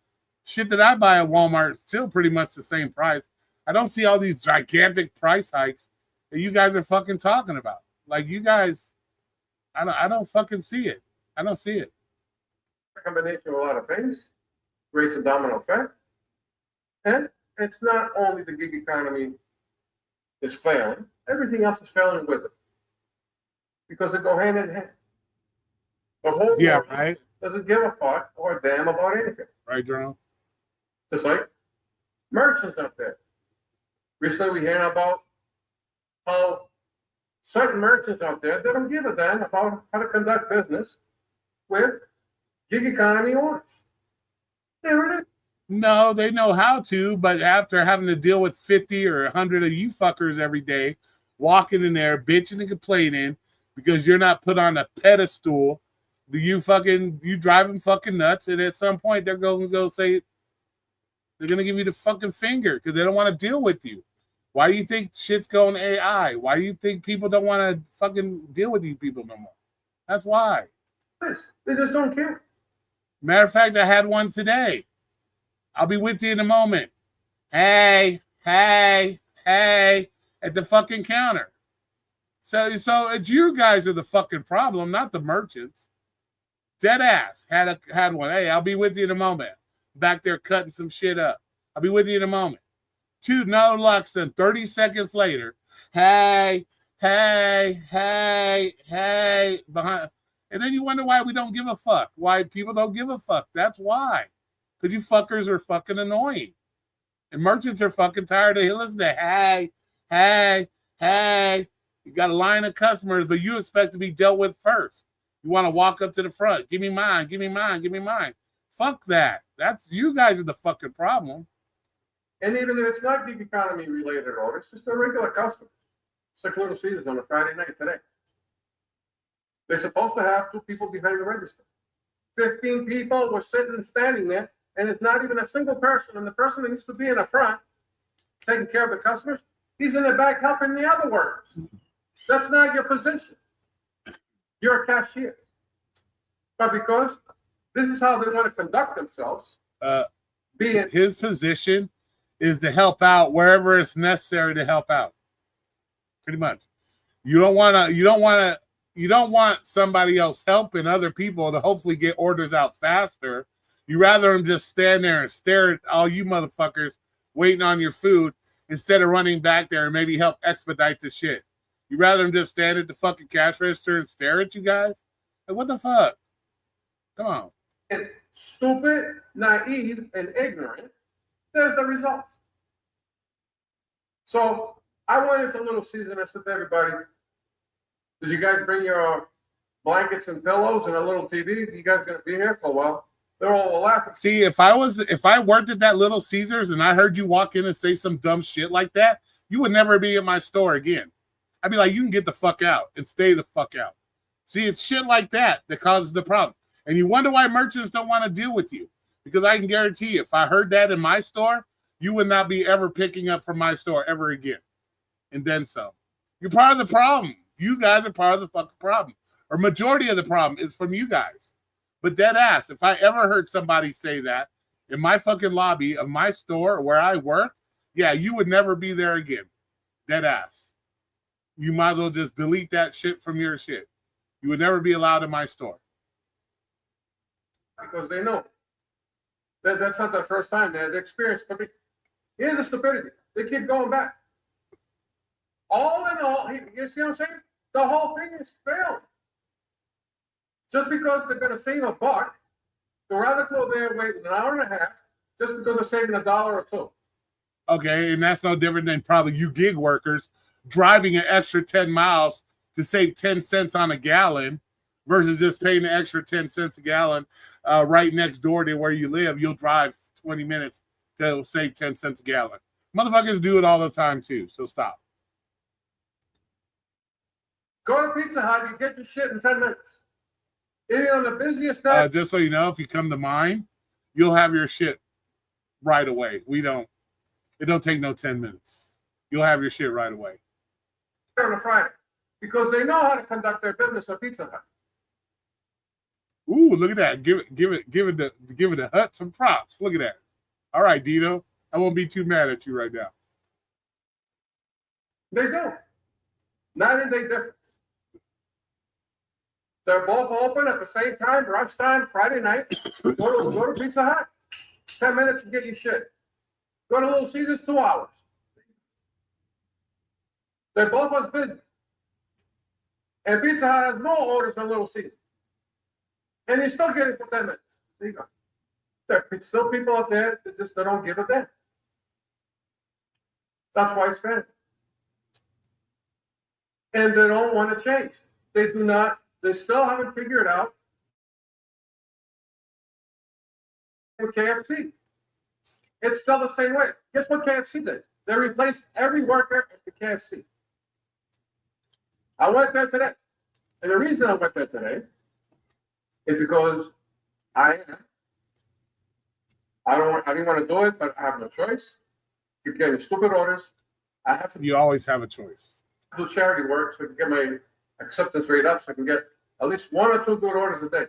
Shit that I buy at Walmart is still pretty much the same price. I don't see all these gigantic price hikes that you guys are fucking talking about. Like, you guys, I don't fucking see it. I don't see it. A combination of a lot of things creates a domino effect. And it's not only the gig economy is failing, everything else is failing with it. Because they go hand in hand. The whole Yeah, world right. doesn't give a fuck or a damn about anything. Right, Jerome? Just like merchants out there. Recently we hear about how certain merchants out there, they don't give a damn about how to conduct business with gig economy owners. There it is. No, they know how to, but after having to deal with 50 or 100 of you fuckers every day, walking in there, bitching and complaining because you're not put on a pedestal, you drive them fucking nuts, and at some point they're going to go say, they're going to give you the fucking finger because they don't want to deal with you. Why do you think shit's going AI? Why do you think people don't want to fucking deal with these people no more? That's why. They just don't care. Matter of fact, I had one today. I'll be with you in a moment. Hey, at the fucking counter. So it's you guys are the fucking problem, not the merchants. Dead ass had one. Hey, I'll be with you in a moment. Back there cutting some shit up. I'll be with you in a moment. No less than 30 seconds later. Hey, behind. And then you wonder why we don't give a fuck. Why people don't give a fuck. That's why. Because you fuckers are fucking annoying. And merchants are fucking tired of listening to hey. You got a line of customers, but you expect to be dealt with first. You want to walk up to the front. Give me mine. Fuck that. That's you guys are the fucking problem. And even if it's not gig economy related or it's just a regular customer. It's like Little Caesars on a Friday night today. They're supposed to have 2 people behind the register. 15 people were sitting and standing there, and it's not even a single person. And the person that needs to be in the front, taking care of the customers, he's in the back helping the other workers. That's not your position. You're a cashier. But because this is how they want to conduct themselves, his position is to help out wherever it's necessary to help out. Pretty much. You don't want somebody else helping other people to hopefully get orders out faster. You rather them just stand there and stare at all you motherfuckers waiting on your food instead of running back there and maybe help expedite the shit. You rather them just stand at the fucking cash register and stare at you guys? Like, what the fuck? Come on. And stupid, naive, and ignorant, there's the results. So I went into Little Caesars and I said to everybody, did you guys bring your blankets and pillows and a little TV? You guys gonna be here for a while? They're all laughing. See, if I worked at that Little Caesars and I heard you walk in and say some dumb shit like that, you would never be in my store again. I'd be like, you can get the fuck out and stay the fuck out. See, it's shit like that causes the problem. And you wonder why merchants don't want to deal with you. Because I can guarantee you, if I heard that in my store, you would not be ever picking up from my store ever again. And then some. You're part of the problem. You guys are part of the fucking problem. Or majority of the problem is from you guys. But dead ass, if I ever heard somebody say that in my fucking lobby of my store or where I work, yeah, you would never be there again. Dead ass. You might as well just delete that shit from your shit. You would never be allowed in my store. Because they know that's not the first time they experienced. But here's the stupidity. They keep going back. All in all, you see what I'm saying? The whole thing is failed. Just because they're going to save a buck, they'd rather go there waiting an hour and a half just because they're saving $1 or $2. Okay, and that's no different than probably you gig workers driving an extra 10 miles to save 10 cents on a gallon versus just paying the extra 10 cents a gallon right next door to where you live. You'll drive 20 minutes to save 10 cents a gallon. Motherfuckers do it all the time too, so stop. Go to Pizza Hut, you get your shit in 10 minutes. Even on the busiest day. Just so you know, if you come to mine, you'll have your shit right away. It don't take no 10 minutes. You'll have your shit right away. On a Friday, because they know how to conduct their business at Pizza Hut. Ooh, look at that. Give it the Hut some props. Look at that. All right, Dino. I won't be too mad at you right now. They do. Night and day difference. They're both open at the same time, brunch time, Friday night. Go to Pizza Hut. 10 minutes and get your shit. Go to Little Caesars, 2 hours. They're both as busy. And Pizza Hut has more orders than Little Caesars. And you still get it for 10 minutes. There you go. There are still people out there that just don't give a damn. That's why it's fair. And they don't want to change. They do not, they still haven't figured out with KFC. It's still the same way. Guess what KFC did? They replaced every worker at the KFC. I went there today. And the reason I went there today is because I didn't want to do it, but I have no choice. Keep getting stupid orders. I have to You always have a choice. do charity work so I can get my acceptance rate up so I can get at least 1 or 2 good orders a day.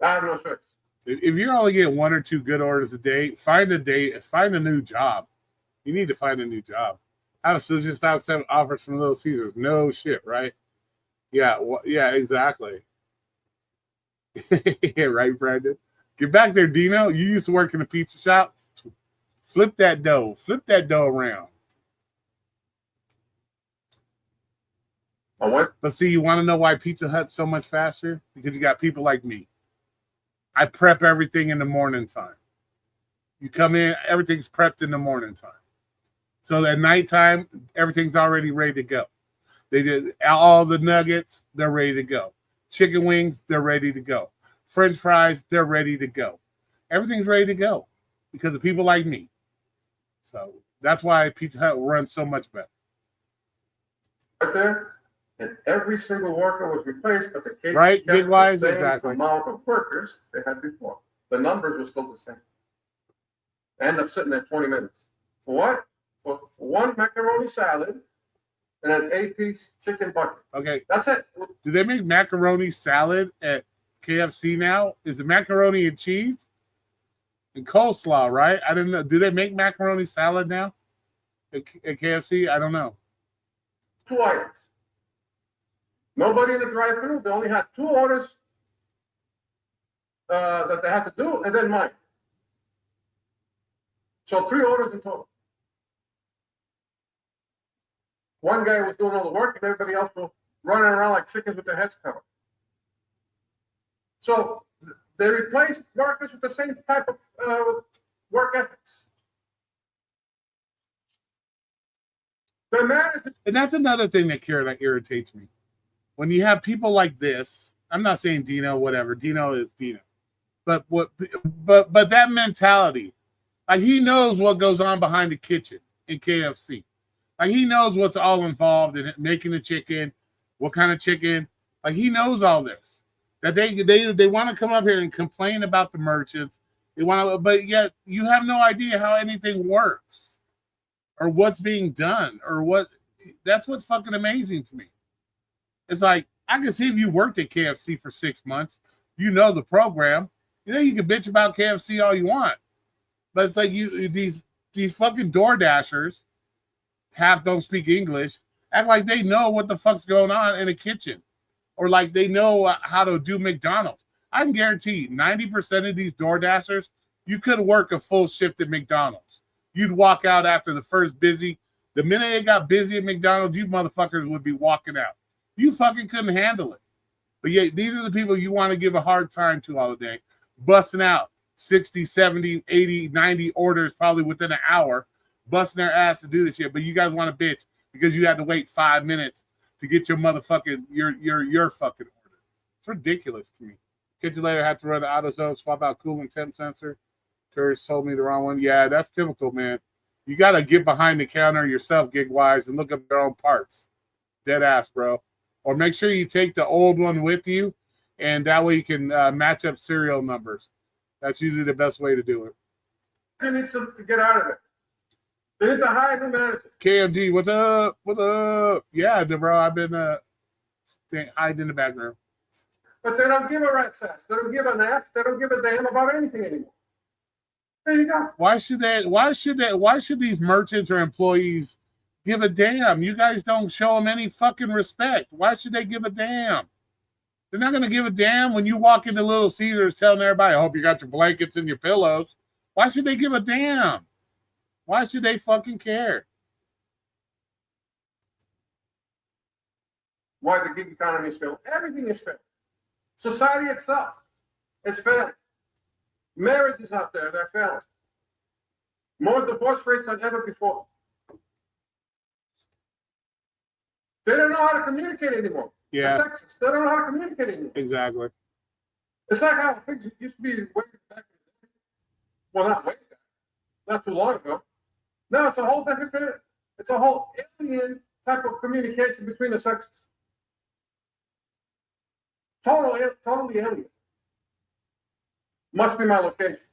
I have no choice. If you're only getting 1 or 2 good orders a day, find a new job. You need to find a new job. I was just stop accepting offers from Little Caesars. No shit, right? Yeah, yeah, exactly. Yeah, right, Brandon. Get back there, Dino. You used to work in a pizza shop. Flip that dough around. But see, you want to know why Pizza Hut's so much faster? Because you got people like me. I prep everything in the morning time. You come in, everything's prepped in the morning time. So at nighttime, everything's already ready to go. They did all the nuggets, they're ready to go. Chicken wings, they're ready to go. French fries, they're ready to go. Everything's ready to go because of people like me. So that's why Pizza Hut runs so much better. Right there, and every single worker was replaced, but the cake right, kept big-wise, the same exactly. amount of workers they had before. The numbers were still the same. They end up sitting there 20 minutes. For what? For 1 macaroni salad and an 8-piece chicken bucket. Okay. That's it. Do they make macaroni salad at KFC now? Is it macaroni and cheese? And coleslaw, right? I didn't know. Do they make macaroni salad now at KFC? I don't know. 2 items. Nobody in the drive-thru. They only had 2 orders that they had to do, and then mine. So 3 orders in total. One guy was doing all the work, and everybody else was running around like chickens with their heads covered. So they replaced workers with the same type of work ethics. The manager. And that's another thing that irritates me. When you have people like this, I'm not saying Dino, whatever. Dino is Dino. But that mentality, like he knows what goes on behind the kitchen in KFC. Like he knows what's all involved in it, making the chicken, what kind of chicken. Like he knows all this. That they want to come up here and complain about the merchants. They want to, but yet you have no idea how anything works or what's being done or what. That's what's fucking amazing to me. It's like I can see if you worked at KFC for 6 months, you know the program. You know you can bitch about KFC all you want, but it's like these fucking door dashers half don't speak English, act like they know what the fuck's going on in a kitchen, or like they know how to do McDonald's. I can guarantee 90% of these door dashers, you could work a full shift at McDonald's. You'd walk out after the first busy. The minute it got busy at McDonald's, you motherfuckers would be walking out. You fucking couldn't handle it. But yet, these are the people you want to give a hard time to all day, busting out 60, 70, 80, 90 orders probably within an hour, busting their ass to do this shit. But you guys want to bitch because you had to wait 5 minutes to get your motherfucking, your fucking order. It's ridiculous to me. Catch you later, have to run the AutoZone, swap out cooling temp sensor. Tourist told me the wrong one. Yeah, that's typical, man. You got to get behind the counter yourself, gig-wise, and look up their own parts. Dead ass, bro. Or make sure you take the old one with you, and that way you can match up serial numbers. That's usually the best way to do it. They need to get out of it. They need to hire new manager. KMG, what's up? What's up? Yeah, bro, I've been hiding in the background. But they don't give a rat's ass. They don't give an F. They don't give a damn about anything anymore. There you go. Why should these merchants or employees give a damn? You guys don't show them any fucking respect. Why should they give a damn? They're not going to give a damn when you walk into Little Caesars telling everybody, I hope you got your blankets and your pillows. Why should they give a damn? Why should they fucking care? Why the gig economy is failed. Everything is failed. Society itself is failing. Marriages out there, they're failing. More divorce rates than ever before. They don't know how to communicate anymore. Yeah. The sexists, they don't know how to communicate anymore. Exactly. It's like how things used to be way back. Well, not way back, not too long ago. No, it's a whole different. It's a whole alien type of communication between the sexes. Totally alien. Must be my location.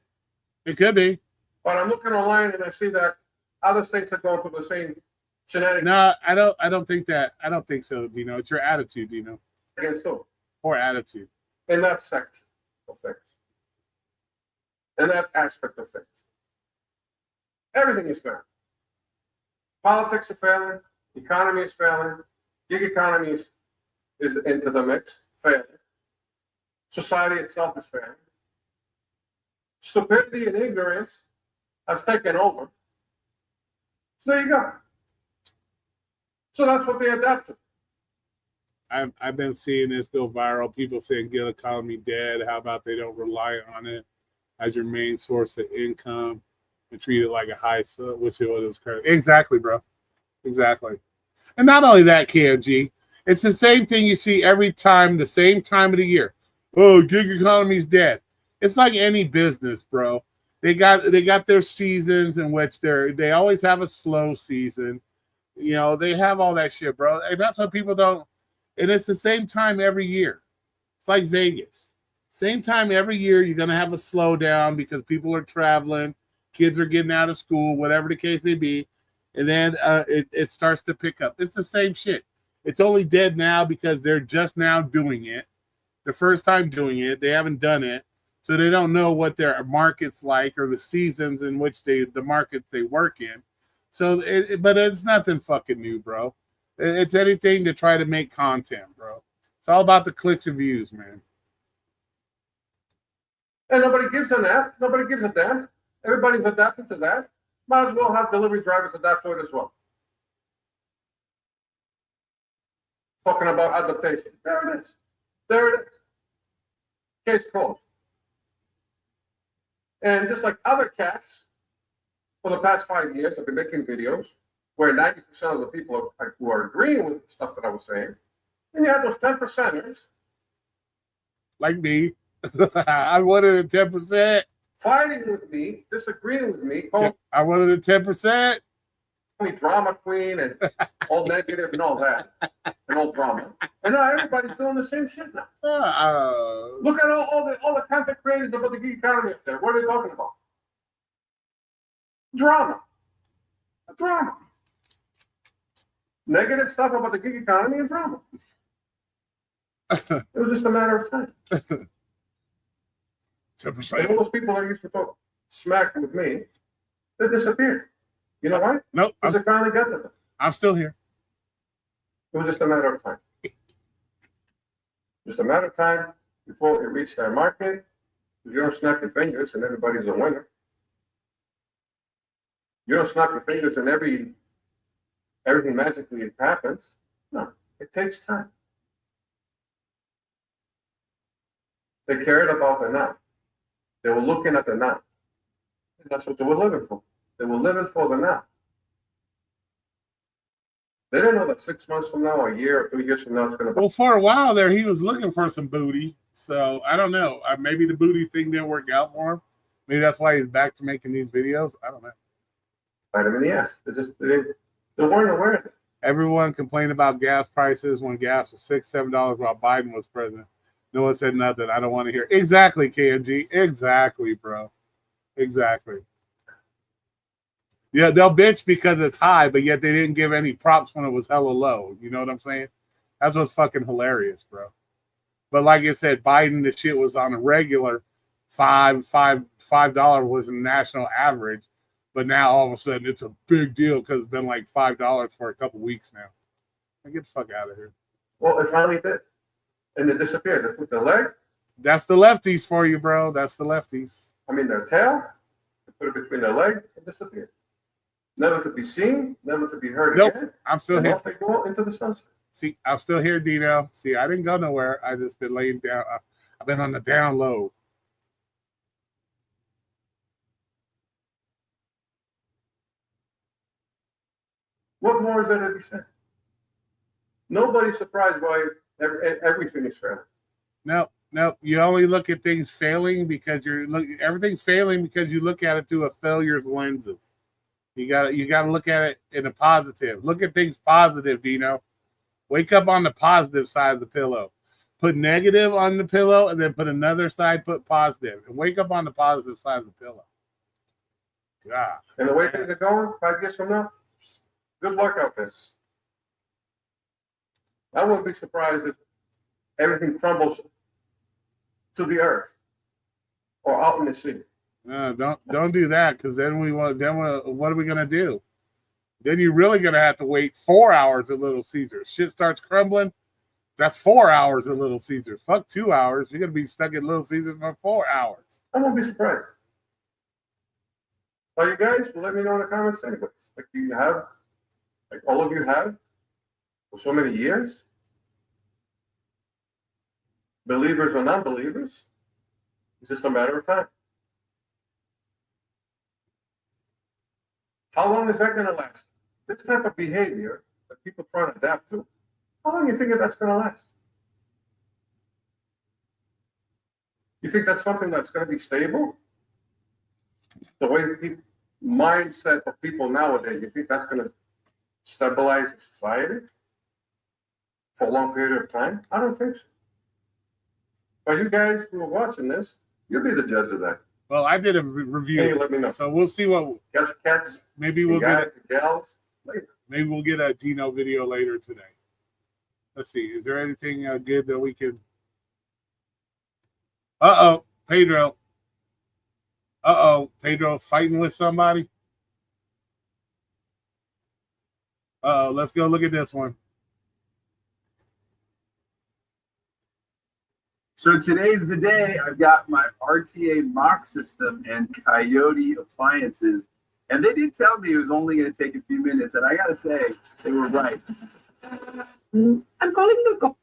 It could be. But I'm looking online and I see that other states are going through the same shenanigans. No, I don't think that. I don't think so, Dino. It's your attitude, Dino. Against who? Poor attitude. In that section of things. In that aspect of things. Everything is failing. Politics are failing. Economy is failing. Gig economy is into the mix, failing. Society itself is failing. Stupidity and ignorance has taken over. So there you go. So that's what they adapt to. I've been seeing this go viral. People saying gig economy dead. How about they don't rely on it as your main source of income and treat it like a high, which it was correct. Exactly, bro. Exactly. And not only that, KMG, it's the same thing you see every time, the same time of the year. Oh, gig economy's dead. It's like any business, bro. They got their seasons in which they always have a slow season. You know, they have all that shit, bro. And that's what people don't. And it's the same time every year. It's like Vegas. Same time every year, you're going to have a slowdown because people are traveling, kids are getting out of school, whatever the case may be. And then it starts to pick up. It's the same shit. It's only dead now because they're just now doing it. The first time doing it, they haven't done it. So they don't know what their market's like or the seasons in which the markets they work in. So, but it's nothing fucking new, bro. It's anything to try to make content, bro. It's all about the clicks and views, man. And nobody gives an F. Nobody gives a damn. Everybody's adapting to that. Might as well have delivery drivers adapt to it as well. Talking about adaptation. There it is. There it is. Case closed. And just like other cats, for the past 5 years, I've been making videos where 90% of the people who are agreeing with the stuff that I was saying. And you have those 10%ers. Like me. I wanted the 10%. Fighting with me, disagreeing with me. I wanted the 10%. Me drama queen and all negative and all that. And all drama. And now everybody's doing the same shit now. Look at all the content creators about the gig economy up there. What are they talking about? Drama. Drama. Negative stuff about the gig economy and drama. It was just a matter of time. 10%. And all those people that used to talk smack with me, they disappeared. You know why? Nope. Because they finally got to them. I'm still here. It was just a matter of time. Just a matter of time before it reached their market. If you don't snap your fingers and everybody's a winner. You don't snap your fingers and everything magically happens. No, it takes time. They cared about the now. They were looking at the now. And that's what they were living for. They were living for the now. They didn't know that 6 months from now, a year or 2 years from now, it's going to. Well, for a while there, he was looking for some booty. So I don't know. Maybe the booty thing didn't work out for him. Maybe that's why he's back to making these videos. I don't know. Bite him in the ass. They weren't aware of it. Everyone complained about gas prices when gas was $6, $7 while Biden was president. No one said nothing. I don't want to hear. Exactly, KMG. Exactly, bro. Exactly. Yeah, they'll bitch because it's high, but yet they didn't give any props when it was hella low. You know what I'm saying? That's what's fucking hilarious, bro. But like I said, Biden, the shit was on a regular $5 was a national average, but now all of a sudden it's a big deal because it's been like $5 for a couple weeks now. Get the fuck out of here. Well, it finally did. And it disappeared. They put the leg. That's the lefties for you, bro. That's the lefties. I mean, their tail. They put it between their leg and disappeared. Never to be seen, never to be heard again. I'm still and here. Off they go into the sunset. See, I'm still here, Dino. See, I didn't go nowhere. I just been laying down. been on the down low. What more is there to be said? Nobody's surprised why everything is failing. No. You only look at things failing because everything's failing because you look at it through a failure's lenses. You gotta look at it in a positive. Look at things positive, Dino. Wake up on the positive side of the pillow. Put negative on the pillow and then put another side, put positive. And wake up on the positive side of the pillow. God. And the way things are going, 5 years from now, good luck out there. I wouldn't be surprised if everything crumbles to the earth or out in the sea. Don't do that, because then what are we gonna do? Then you're really gonna have to wait 4 hours at Little Caesars. Shit starts crumbling. That's 4 hours at Little Caesars. Fuck 2 hours. You're gonna be stuck at Little Caesars for 4 hours. I won't be surprised. Well, you guys, let me know in the comments anyways. Like all of you have for so many years. Believers or non-believers, it's just a matter of time. How long is that going to last? This type of behavior that people try to adapt to, how long do you think that's going to last? You think that's something that's going to be stable? The way mindset of people nowadays, you think that's going to stabilize society for a long period of time? I don't think so. But you guys who are watching this, you'll be the judge of that. Well, I did a review. Hey, let me know. So we'll see what. Cats. Maybe we'll get gals later. Maybe we'll get a Dino video later today. Let's see. Is there anything good that we can? Pedro. Pedro fighting with somebody. Let's go look at this one. So today's the day. I've got my RTA mock system and Coyote appliances, and they did tell me it was only going to take a few minutes, and I got to say, they were right. I'm calling the cops.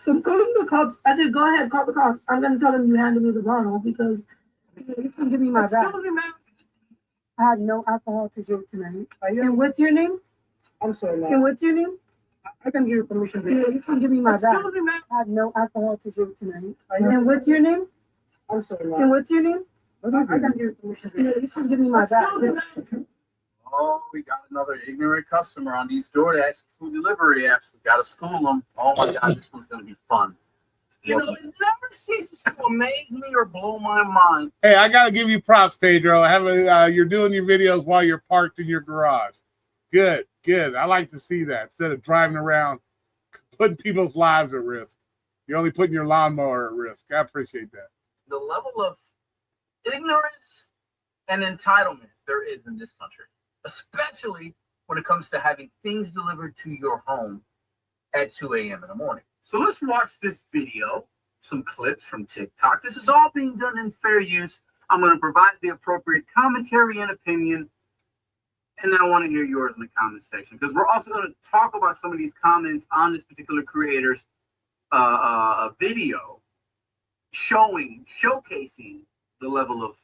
I'm calling the cops. I said, go ahead, call the cops. I'm going to tell them you handed me the bottle because you can give me my bag. I had no alcohol to drink tonight. And what's your name? I'm sorry, ma'am. And what's your name? I can give you permission. You can give me my bag. I had no alcohol to drink tonight. And what's your name? I'm sorry, ma'am. And what's your name? I can give you permission. You can give me my bag. Oh, we got another ignorant customer on these DoorDash food delivery apps. We got to school them. Oh my God, this one's going to be fun. You know, it never ceases to amaze me or blow my mind. Hey, I got to give you props, Pedro. You're doing your videos while you're parked in your garage. Good. I like to see that instead of driving around, putting people's lives at risk. You're only putting your lawnmower at risk. I appreciate that. The level of ignorance and entitlement there is in this country, especially when it comes to having things delivered to your home at 2 a.m. in the morning. So let's watch this video, some clips from TikTok. This is all being done in fair use. I'm going to provide the appropriate commentary and opinion, and then I want to hear yours in the comment section, because we're also going to talk about some of these comments on this particular creator's video, showcasing the level of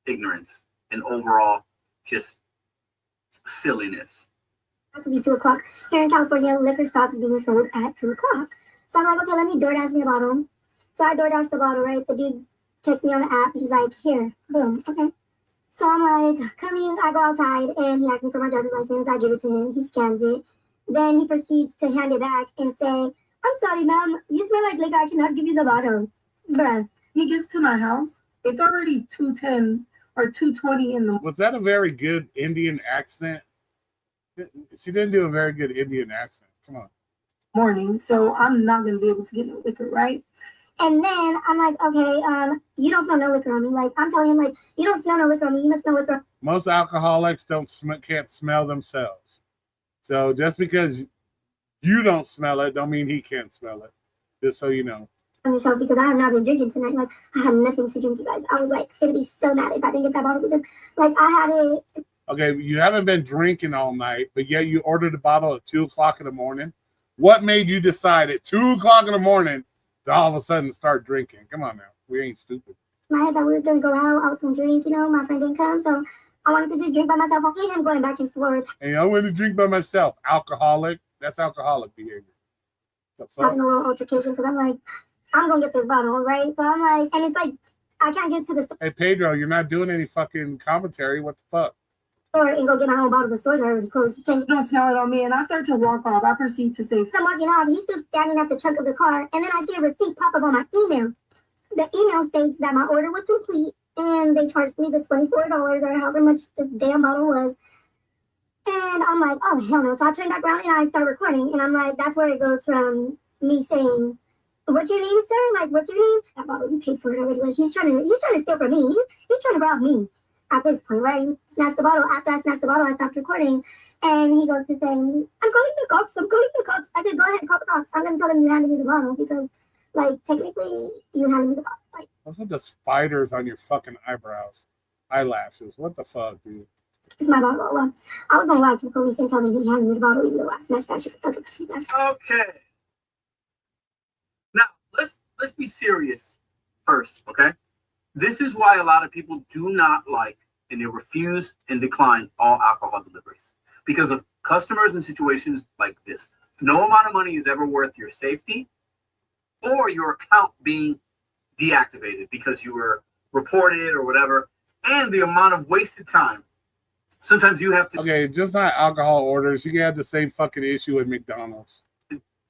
ignorance and overall just silliness. To be 2 o'clock. Here in California, liquor stops being sold at 2 o'clock. So I'm like, okay, let me DoorDash me a bottle. So I DoorDash the bottle, right? The dude texts me on the app. He's like, here, boom, okay. So I'm like, come in, I go outside, and he asks me for my driver's license. I give it to him. He scans it. Then he proceeds to hand it back and say, I'm sorry, ma'am. You smell like liquor. I cannot give you the bottle. Bruh. He gets to my house. It's already 2:10 or 2:20 in the. Was that a very good Indian accent? She didn't do a very good Indian accent. Come on. Morning, so I'm not gonna be able to get no liquor, right? And then I'm like, okay, you don't smell no liquor on me. Like, I'm telling him, like, you don't smell no liquor on me. You must smell liquor. Most alcoholics can't smell themselves. So just because you don't smell it, don't mean he can't smell it. Just so you know. On yourself, because I have not been drinking tonight. Like, I have nothing to drink, you guys. I was like, gonna be so mad if I didn't get that bottle because, like, I had it. Okay, you haven't been drinking all night, but yet you ordered a bottle at 2 o'clock in the morning. What made you decide at 2 o'clock in the morning to all of a sudden start drinking? Come on now. We ain't stupid. In my head that we were gonna go out, I was gonna drink, my friend didn't come, so I wanted to just drink by myself. And him going back and forth. And I want to drink by myself. Alcoholic. That's alcoholic behavior. The fuck? Having a little altercation because I'm like, I'm gonna get this bottle, right? So I'm like, and it's like, I can't get to the store Hey, Pedro, you're not doing any fucking commentary. What the fuck? and go get my own bottle. The stores are already closed. Don't smell it on me. And I start to walk off. I proceed to say, I'm walking off. He's still standing at the trunk of the car. And then I see a receipt pop up on my email. The email states that my order was complete and they charged me the $24 or however much the damn bottle was. And I'm like, oh, hell no. So I turn back around and I start recording. And I'm like, that's where it goes from me saying, what's your name, sir? Like, what's your name? That bottle, you paid for it already. Like, he's trying to steal from me. He's trying to rob me at this point, right? Snatched the bottle. After I snatched the bottle, I stopped recording. And he goes to say, I'm calling the cops. I'm calling the cops. I said, go ahead and call the cops. I'm going to tell them you handed me the bottle because, like, technically, you handed me the bottle. Like, what's with the spiders on your fucking eyebrows? Eyelashes. What the fuck, dude? it's my bottle. Well, I was going to lie to the police and tell them he handed me the bottle even though I snatched that shit. Okay. Now let's be serious first, okay? This is why a lot of people do not like and they refuse and decline all alcohol deliveries because of customers and situations like this. No amount of money is ever worth your safety or your account being deactivated because you were reported or whatever, and the amount of wasted time. Sometimes you have to Okay, just not alcohol orders. You can have the same fucking issue with McDonald's.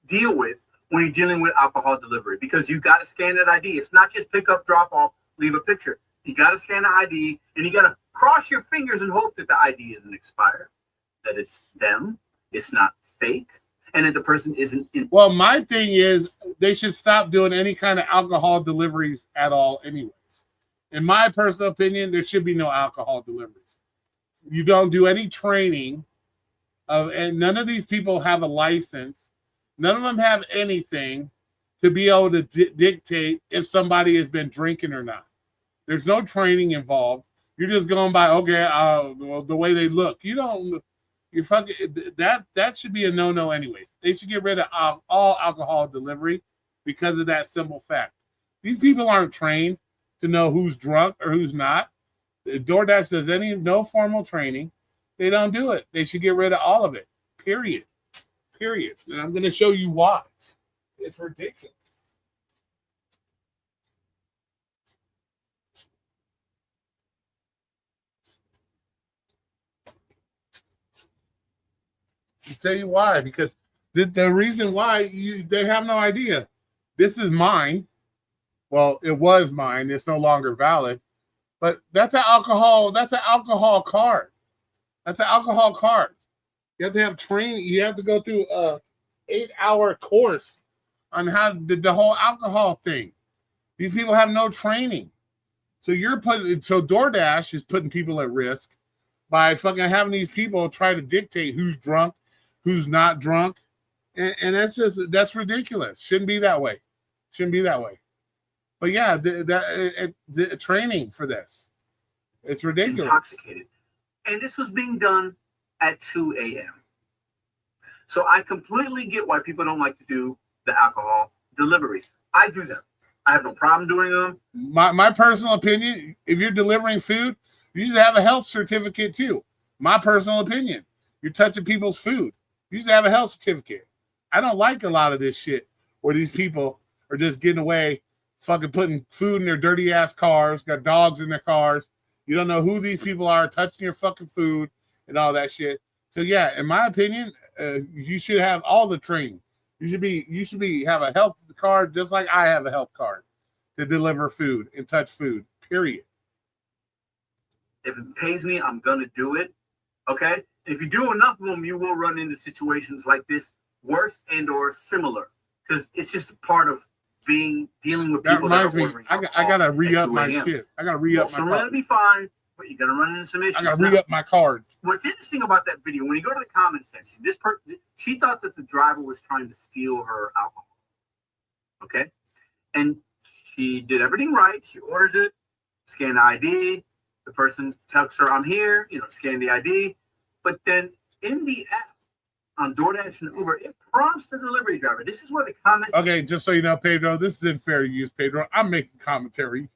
deal with when you're dealing with alcohol delivery because you got to scan that ID. It's not just pick up, drop off, leave a picture. You got to scan the ID and you got to cross your fingers and hope that the ID isn't expired, that it's them, it's not fake, and that the person isn't in. Well, my thing is they should stop doing any kind of alcohol deliveries at all anyways. In my personal opinion, there should be no alcohol deliveries. You don't do any training and none of these people have a license. None of them have anything to be able to dictate if somebody has been drinking or not. There's no training involved. You're just going by, the way they look. You're fucking, that should be a no-no anyways. They should get rid of all alcohol delivery because of that simple fact. These people aren't trained to know who's drunk or who's not. DoorDash does no formal training. They don't do it. They should get rid of all of it. Period. And I'm going to show you why. It's ridiculous. I'll tell you why. Because the reason why they have no idea. This is mine. Well, it was mine. It's no longer valid. But that's an alcohol card. That's an alcohol card. You have to have training. You have to go through a 8-hour course on how the whole alcohol thing. These people have no training. So DoorDash is putting people at risk by fucking having these people try to dictate who's drunk, who's not drunk. And that's ridiculous. Shouldn't be that way. But yeah, the training for this, it's ridiculous. Intoxicated. And this was being done at 2 a.m. So I completely get why people don't like to do the alcohol deliveries. I do them. I have no problem doing them. My personal opinion, if you're delivering food, you should have a health certificate too. My personal opinion. You're touching people's food. You should have a health certificate. I don't like a lot of this shit where these people are just getting away fucking putting food in their dirty ass cars, got dogs in their cars. You don't know who these people are touching your fucking food and all that shit. So yeah, in my opinion, you should have all the training. You should have a health card just like I have a health card to deliver food and touch food. Period. If it pays me, I'm gonna do it. Okay. If you do enough of them, you will run into situations like this, worse and or similar, because it's just a part of dealing with people that are ordering. I gotta re-up my shit. I gotta re-up my card. It's gonna be fine, but you're gonna run into some issues. I gotta re-up my card. What's interesting about that video, when you go to the comment section, she thought that the driver was trying to steal her alcohol. Okay, and she did everything right. She orders it, scan the ID. The person tells her, "I'm here." Scan the ID. But then in the app, on DoorDash and Uber, it prompts the delivery driver. This is where the comments. Okay, just so you know, Pedro, this is in fair use, Pedro. I'm making commentary.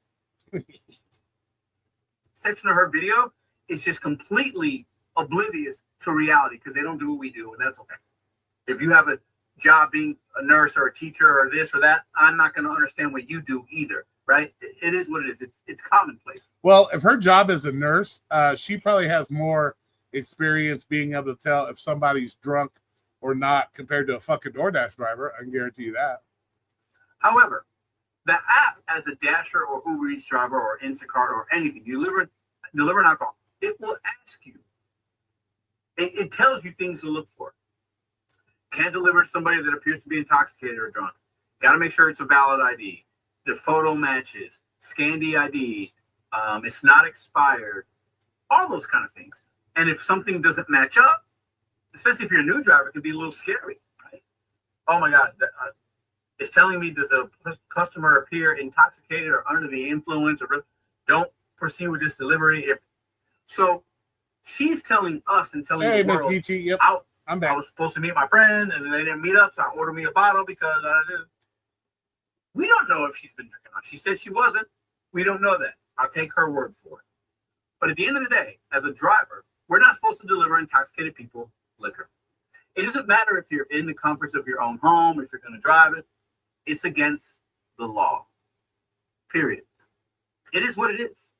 Section of her video is just completely oblivious to reality because they don't do what we do, and that's okay. If you have a job being a nurse or a teacher or this or that, I'm not going to understand what you do either, right? It is what it is. It's commonplace. Well, if her job is a nurse, she probably has more experience being able to tell if somebody's drunk or not compared to a fucking DoorDash driver. I can guarantee you that. However, the app as a Dasher or Uber Eats driver or Instacart or anything, you deliver an alcohol, it will ask you. It tells you things to look for. Can't deliver to somebody that appears to be intoxicated or drunk. Got to make sure it's a valid ID. The photo matches. Scan the ID. It's not expired. All those kind of things. And if something doesn't match up, especially if you're a new driver, it can be a little scary, right? Oh my God, it's telling me does a customer appear intoxicated or under the influence, or don't proceed with this delivery. So she's telling us and telling the world, Geechee, yep. I'm back. I was supposed to meet my friend and they didn't meet up, so I ordered me a bottle because I didn't. We don't know if she's been drinking. She said she wasn't. We don't know that. I'll take her word for it. But at the end of the day, as a driver, we're not supposed to deliver intoxicated people liquor. It doesn't matter if you're in the comforts of your own home, if you're going to drive it. It's against the law. Period. It is what it is.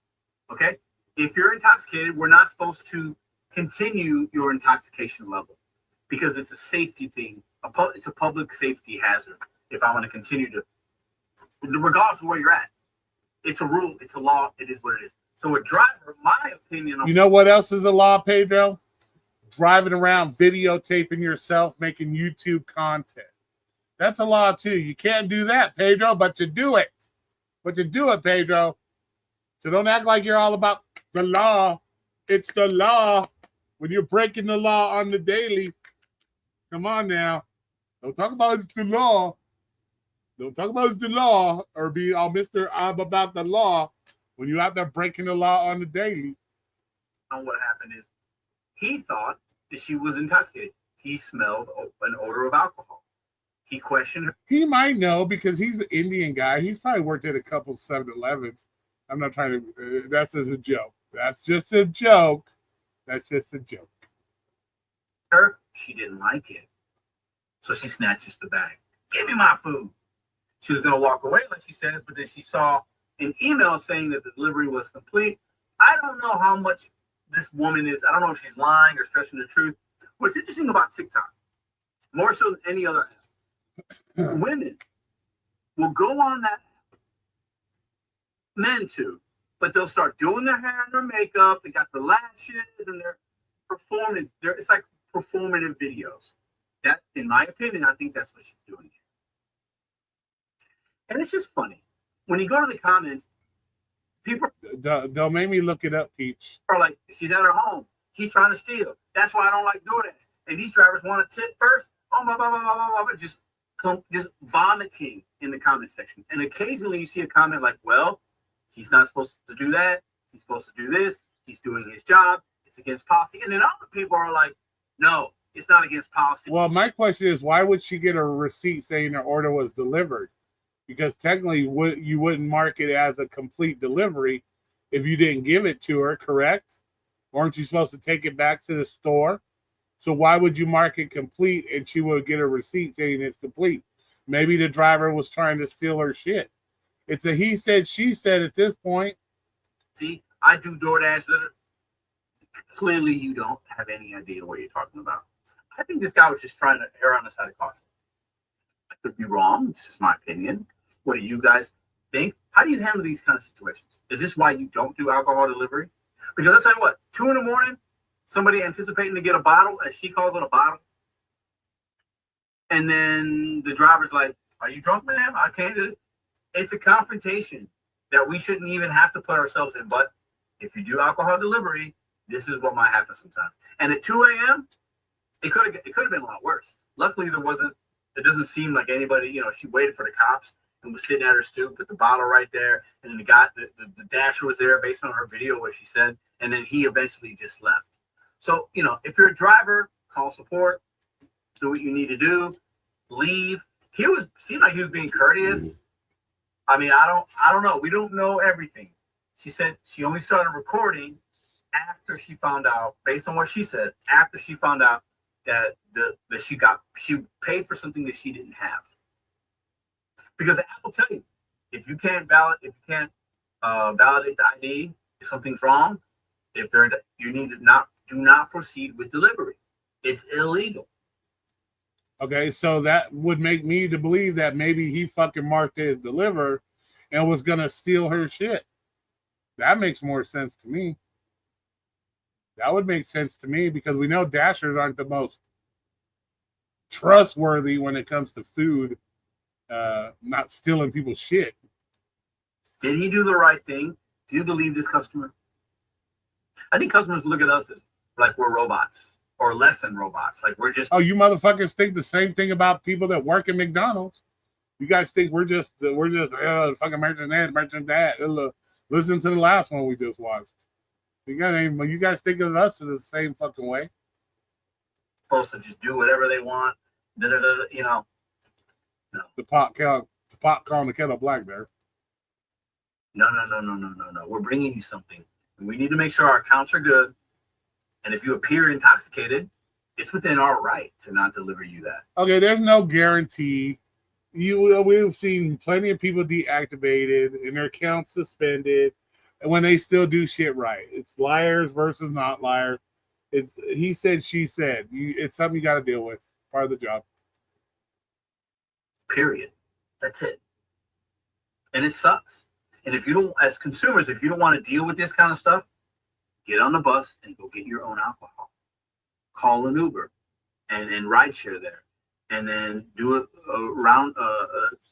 Okay? If you're intoxicated, we're not supposed to continue your intoxication level because it's a safety thing. It's a public safety hazard. If I want to continue to, regardless of where you're at, it's a rule, it's a law, it is what it is. So a driver, my opinion. You know what else is a law, Pedro? Driving around, videotaping yourself, making YouTube content. That's a law too. You can't do that, Pedro, but you do it. Pedro. So don't act like you're all about the law. It's the law. When you're breaking the law on the daily, come on now. Don't talk about it's the law. Don't talk about it's the law or be all Mr. I'm about the law when you're out there breaking the law on the daily. What happened is he thought that she was intoxicated. He smelled an odor of alcohol. He questioned her. He might know because he's an Indian guy. He's probably worked at a couple 7-Elevens. I'm not trying to, that's just a joke. That's just a joke. Her, she didn't like it. So she snatches the bag. Give me my food. She was going to walk away, like she says, but then she saw an email saying that the delivery was complete. I don't know how much this woman is. I don't know if she's lying or stretching the truth. What's interesting about TikTok, more so than any other app, women will go on that app, men too, but they'll start doing their hair and their makeup. They got the lashes and they're performing. It's like performative videos. That, in my opinion, I think that's what she's doing here. And it's just funny. When you go to the comments, people don't make me look it up, Peach. are like, she's at her home. He's trying to steal. That's why I don't like doing that. And these drivers want a tip first. Oh, blah, blah, blah, blah, blah, blah, just vomiting in the comment section. And occasionally you see a comment like, well, he's not supposed to do that. He's supposed to do this. He's doing his job. It's against policy. And then other people are like, no, it's not against policy. Well, my question is, why would she get a receipt saying her order was delivered? Because technically you wouldn't mark it as a complete delivery if you didn't give it to her, correct? Aren't you supposed to take it back to the store? So why would you mark it complete and she would get a receipt saying it's complete? Maybe the driver was trying to steal her shit. It's a he said, she said at this point. See, I do DoorDash. Clearly you don't have any idea what you're talking about. I think this guy was just trying to err on the side of caution. I could be wrong. This is my opinion. What do you guys think? How do you handle these kind of situations? Is this why you don't do alcohol delivery? Because I'll tell you what, 2 a.m, somebody anticipating to get a bottle, as she calls it, a bottle. And then the driver's like, are you drunk, man? I can't do it. It's a confrontation that we shouldn't even have to put ourselves in. But if you do alcohol delivery, this is what might happen sometimes. And at 2 a.m., it could have been a lot worse. Luckily, it doesn't seem like anybody, she waited for the cops and was sitting at her stoop with the bottle right there. And then the dasher was there based on her video, what she said. And then he eventually just left. So, if you're a driver, call support. do what you need to do, leave. Seemed like he was being courteous. I mean, I don't know. We don't know everything. She said she only started recording after she found out, based on what she said, after she found out that she paid for something that she didn't have. Because the app will tell you, if you can't validate the ID, if something's wrong, do not proceed with delivery. It's illegal. Okay, so that would make me to believe that maybe he fucking marked it as deliver and was gonna steal her shit. That makes more sense to me. That would make sense to me because we know Dashers aren't the most trustworthy when it comes to food, not stealing people's shit. Did he do the right thing? Do you believe this customer? I think customers look at us as like we're robots or less than robots. Like we're just. Oh, you motherfuckers think the same thing about people that work at McDonald's. You guys think we're just fucking merchant that. Listen to the last one we just watched. You guys think of us as the same fucking way. Supposed to just do whatever they want. You know. No. The pot calling the kettle black there. No. We're bringing you something. And we need to make sure our accounts are good. And if you appear intoxicated, it's within our right to not deliver you that. Okay, there's no guarantee. We've seen plenty of people deactivated and their accounts suspended, and when they still do shit right. It's liars versus not liars. It's he said, she said. It's something you got to deal with. Part of the job. Period. That's it. And it sucks. And if you don't, as consumers, if you don't want to deal with this kind of stuff, get on the bus and go get your own alcohol. Call an Uber and rideshare there. And then do a round,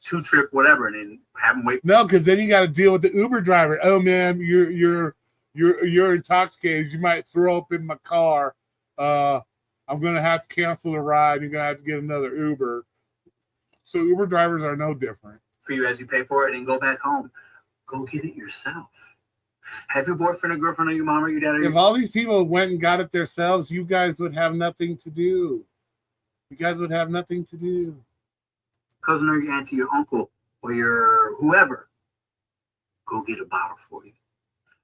two trip, whatever, and then have them wait. No, because then you got to deal with the Uber driver. Oh man, you're intoxicated. You might throw up in my car. I'm gonna have to cancel the ride. You're gonna have to get another Uber. So Uber drivers are no different. For you as you pay for it and go back home. Go get it yourself. Have your boyfriend or girlfriend or your mom or your dad or if all these people went and got it themselves, you guys would have nothing to do. You guys would have nothing to do. Cousin or your auntie, your uncle, or your whoever, go get a bottle for you.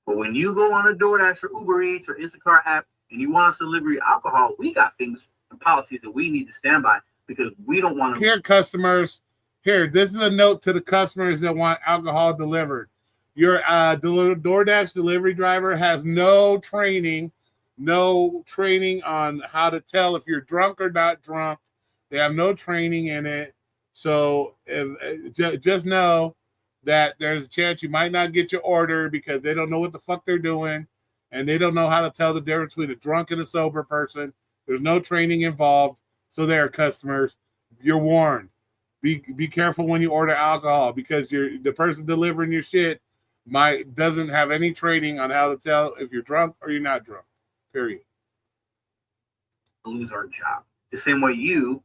But when you go on a DoorDash or Uber Eats or Instacart app and you want us to deliver your alcohol, we got things and policies that we need to stand by because we don't want to. Here, customers, this is a note to the customers that want alcohol delivered. Your DoorDash delivery driver has no training on how to tell if you're drunk or not drunk. They have no training in it. So just know that there's a chance you might not get your order because they don't know what the fuck they're doing and they don't know how to tell the difference between a drunk and a sober person. There's no training involved. So there, customers, you're warned. Be careful when you order alcohol because the person delivering your shit doesn't have any training on how to tell if you're drunk or you're not drunk. Period. Lose our job. The same way you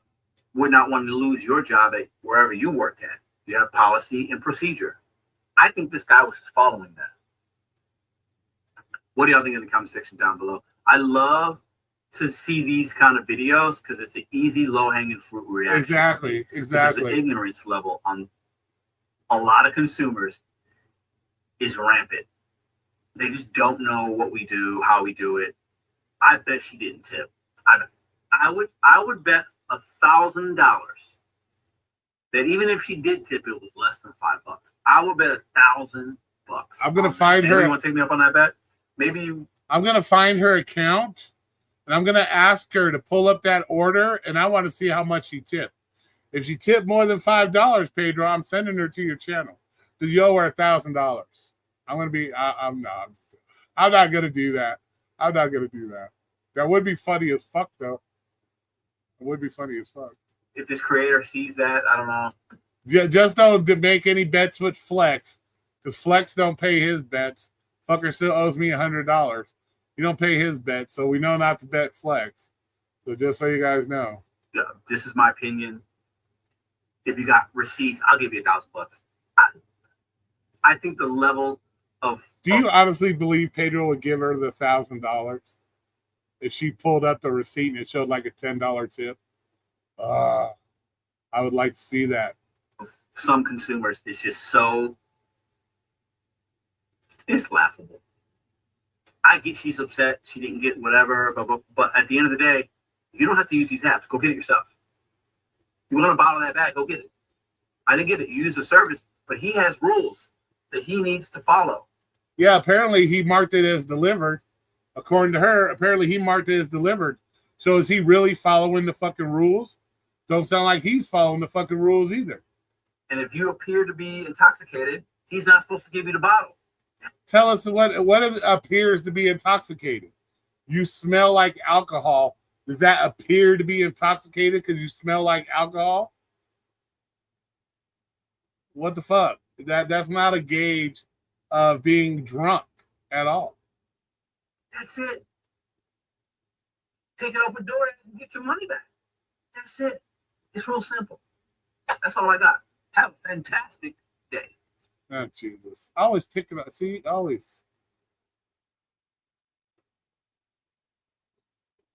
would not want to lose your job at wherever you work at. You have policy and procedure. I think this guy was just following that. What do y'all think in the comment section down below? I love to see these kind of videos because it's an easy, low-hanging fruit reaction. Exactly. Because the ignorance level on a lot of consumers is rampant. They just don't know what we do, how we do it. I bet she didn't tip. I would bet $1,000 that even if she did tip, it was less than $5. I would bet $1,000. I'm gonna find her. You want to take me up on that bet? Maybe I'm gonna find her account and I'm gonna ask her to pull up that order, and I want to see how much she tipped. If she tipped more than $5, Pedro, I'm sending her to your channel. Because you owe her $1,000. I'm gonna be. I'm not gonna do that. I'm not gonna do that. That would be funny as fuck, though. It would be funny as fuck. If this creator sees that, I don't know. Just don't make any bets with Flex, because Flex don't pay his bets. Fucker still owes me $100. He don't pay his bets, so we know not to bet Flex. So just so you guys know. Yeah, this is my opinion. If you got receipts, I'll give you $1,000. I think the level of. Do you honestly believe Pedro would give her the $1,000 if she pulled up the receipt and it showed like a $10 tip? I would like to see that. Some consumers is just so, it's laughable. I get she's upset, she didn't get whatever, but at the end of the day, you don't have to use these apps. Go get it yourself. You want to bottle that bag, go get it. I didn't get it. You use the service, but he has rules that he needs to follow. Yeah, apparently he marked it as delivered. According to her, apparently he marked it as delivered. So is he really following the fucking rules? Don't sound like he's following the fucking rules either. And if you appear to be intoxicated, he's not supposed to give you the bottle. Tell us what appears to be intoxicated. You smell like alcohol. Does that appear to be intoxicated because you smell like alcohol? What the fuck? That's not a gauge of being drunk at all. That's it. Take it open door and get your money back. That's it. It's real simple. That's all I got. Have a fantastic day. Oh, Jesus. I always picked it up. See, always.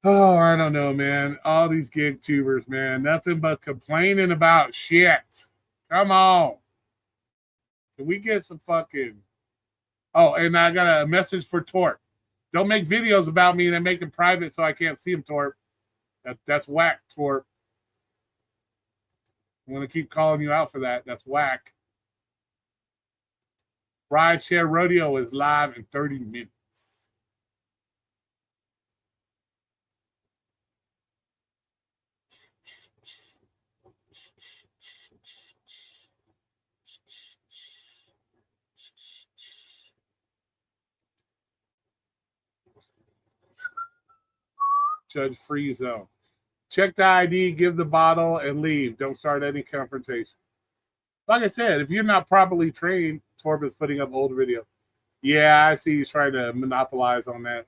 Oh, I don't know, man. All these gig tubers, man. Nothing but complaining about shit. Come on. Can we get some fucking... Oh, and I got a message for Torp. Don't make videos about me and then make them private so I can't see them, Torp. That's whack, Torp. I'm going to keep calling you out for that. That's whack. Rideshare Rodeo is live in 30 minutes. Judge free zone. Check the ID, give the bottle, and leave. Don't start any confrontation. Like I said, if you're not properly trained, Torb is putting up old video. Yeah, I see he's trying to monopolize on that.